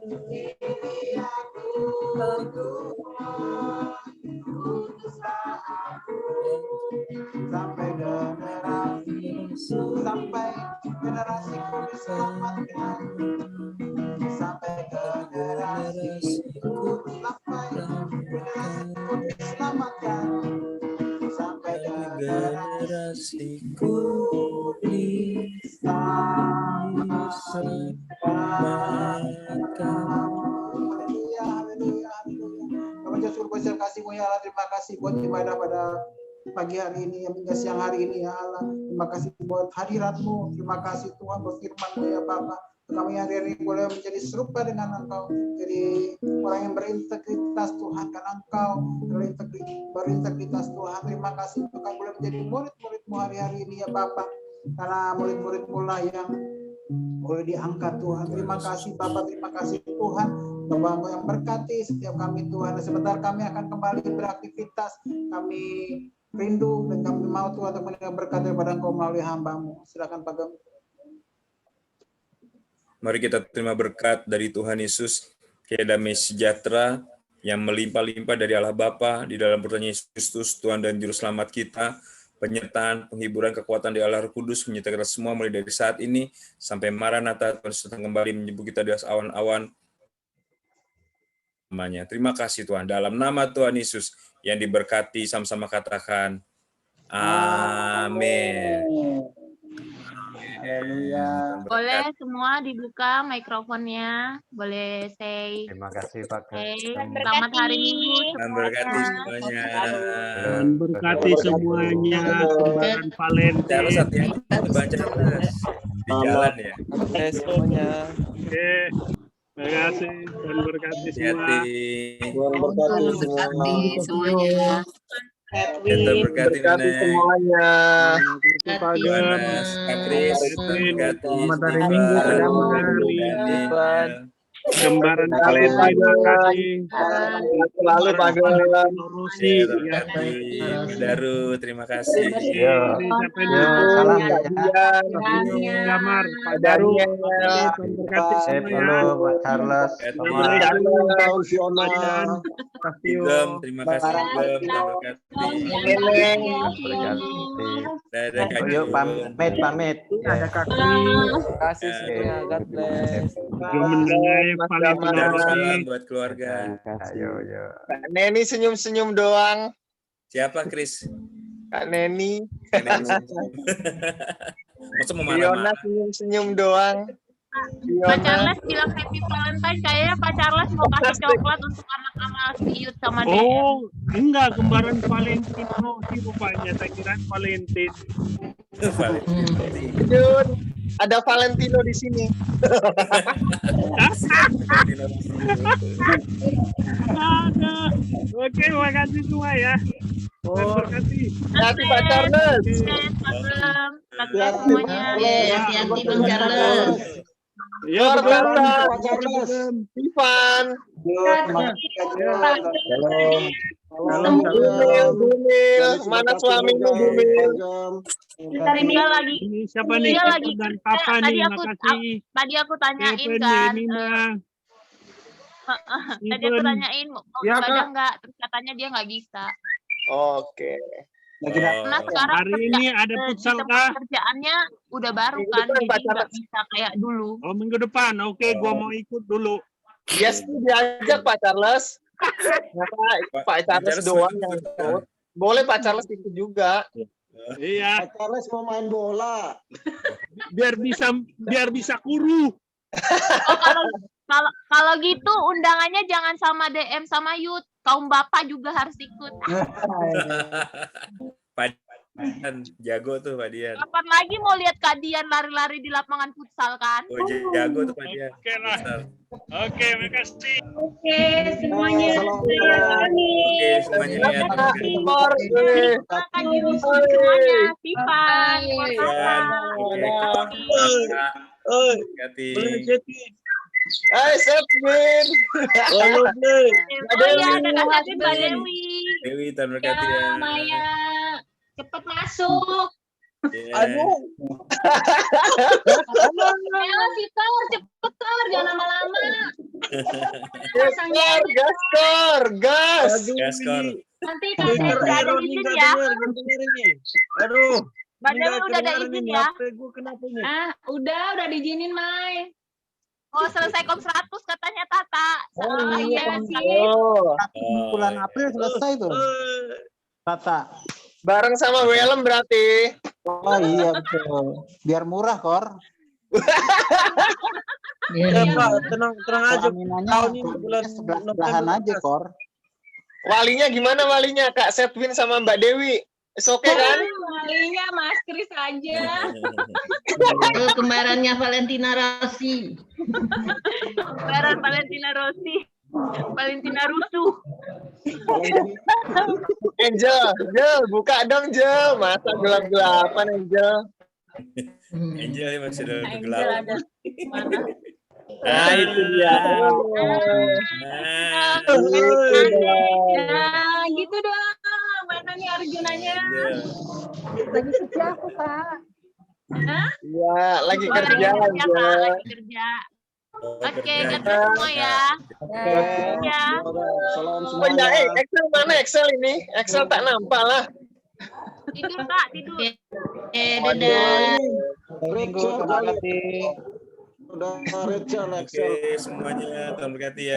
Ini aku Tuhan, utuslah aku sampai generasiku diselamatkan. Sampai Haleluya, haleluya, haleluya. Kami jatuh bersyukur kasih-Mu ya Allah. Terima kasih buat ibadah pada pagi hari ini, hingga siang hari ini ya Allah. Terima kasih buat hadirat-Mu. Terima kasih Tuhan buat firman-Mu ya Bapa. Kami hari ini boleh menjadi serupa dengan Engkau, jadi orang yang berintegritas Tuhan, karena Engkau berintegritas Tuhan. Terima kasih untuk kami boleh menjadi murid-murid-Mu hari-hari ini ya Bapa, karena murid-murid-Mu lah yang boleh diangkat Tuhan. Terima kasih Bapak, terima kasih Tuhan, Bapak yang berkati setiap kami Tuhan. Dan sebentar kami akan kembali beraktivitas, kami rindu dan kami mau Tuhan untuk mendengar berkat daripada Engkau melalui hamba-Mu. Silakan Pak Gem. Mari kita terima berkat dari Tuhan Yesus, kayak damai sejahtera yang melimpah-limpah dari Allah Bapa di dalam pertanyaan Yesus Kristus, Tuhan dan Juru Selamat kita, penyertaan, penghiburan, kekuatan di Allah Roh Kudus, menyertai kita semua mulai dari saat ini sampai Maranatha, Tuhan datang kembali menyebut kita di atas awan-awan. Terima kasih Tuhan, dalam nama Tuhan Yesus yang diberkati, sama-sama katakan, amin. Haleluya. Boleh semua dibuka mikrofonnya. Boleh say. Terima kasih Pak. Selamat hari Minggu. Tuhan berkati semuanya. Tuhan berkati semuanya. Kembaran Valentine. Charles, hati-hati Bang Charles. Di jalan ya. Semuanya. Oke. Terima kasih. Tuhan berkati semua. Hati-hati. Tuhan berkati semuanya. Tuhan berkati semuanya. Yohanes, Kak Kris, berkati. Selamat hari Minggu, Selamat. Kembaran Valentine. Terima kasih. Selalu Pak Gem. Rosi. Berkati. Daru, terima kasih. Salam ya. Kamar. Pak Daru. Tuhan berkati semuanya. Pak Charles. Gem, terima kasih Gem, Tuhan berkati. Dadah Kak Yuk Jun. pamit. Ada kaki. Terima kasih semuanya. God bless. Mendengai Dadah, salam Valentine. buat keluarga. Ayo. Kak Neni senyum-senyum doang. Siapa Kris? Kak Neni. Masa mau Fiona marah-marah? senyum-senyum doang. Pak Charles bilang Happy Valentine. Kayaknya Pak Charles mau kasih coklat untuk anak-anak Siut sama DM. Oh, enggak, kembaran Valentino sih rupanya. Saya kira Valentine. Jun, ada Valentino di sini. Ada. Oke, terima kasih semua ya. Tuhan berkati. Hati Pak Charles. Sukses semuanya. Hati-hati Bang Charles. Ya, Luar betul. biasa. Pak Charles. Ivan. Bumil. Mana suamimu Bumil? Dia lagi Ini siapa nih? Dia Kevin lagi- dan Papa tadi nih, aku- makasih. tadi aku tanyain Kevin, kan. Nina. Tadi aku tanyain mau Ya, ibadah Kak. nggak, terus katanya dia nggak bisa. Oke. Karena sekarang Hari ini ada di futsal tempat kah? kerjaannya udah baru Minggu kan, depan, jadi Pak nggak Charles. bisa kayak dulu. Oh, minggu depan. Oke, gua mau ikut dulu. Yes, diajak Pak Charles. Kenapa Pak Charles doang yang ikut? Boleh Pak Charles ikut juga. Iya, Charles mau main bola. biar bisa kuru. Oh, kalau gitu undangannya jangan sama DM sama Yud, kaum bapak juga harus ikut. Pak Dian, jago tuh Pak Dian. Kapan lagi mau lihat Kak Dian lari-lari di lapangan futsal kan? Oh, jago tuh Pak Dian. Oke lah. Oke, makasih. Oke, semuanya. Oke, semuanya ya. Skor. Kak Yud semuanya, Tiffan, Dian. Oke, Kati. Sepwin. Oh iya, ada Kak Satin, Mbak Dewi. Dewi, Tuhan berkati ya. Maya, cepet masuk. Yeah. Ayo Sitor, cepet Tor, jangan lama-lama. Gas. Gaskor. Nanti Mbak Dewi udah ada izin ya. Aduh. Mbak Dewi udah ada izin ya. Udah diizinin Mai. Oh, selesai kom 100 katanya Tata. Oh, iya sih. Bulan April selesai tuh. Tata. Bareng sama Willem berarti. Oh iya betul. Biar murah, Kor. Pak, tenang aja. Aminannya Tahun ini bulan sebelah-sebelahan aja, Kor. Walinya gimana walinya, Kak Setwin sama Mbak Dewi? Oke kan? Walinya Mas Kris aja. Kembarannya Valentina Rossi. Kembaran Valentina Rossi. Valentina Rusuh. Angel, buka dong Angel. Masa gelap-gelapan Angel. Angel ya masih dalam Angel kegelapan. ada mana? Nah itu dia. Nah, gitu dong. Mana nih Arjunanya? Lagi kerja aku, Pak. Hah? Iya, lagi Oh, kerja Kak, Angel. lagi kerja. Oke, ganti semua ya. Ya. Salam Oh iya, semuanya. Excel mana Excel ini? Excel tak nampak lah. Tidur, Kak, tidur. Dadah. Minggu terima kasih. Udah Rachel, Oke, semuanya Tuhan berkati ya.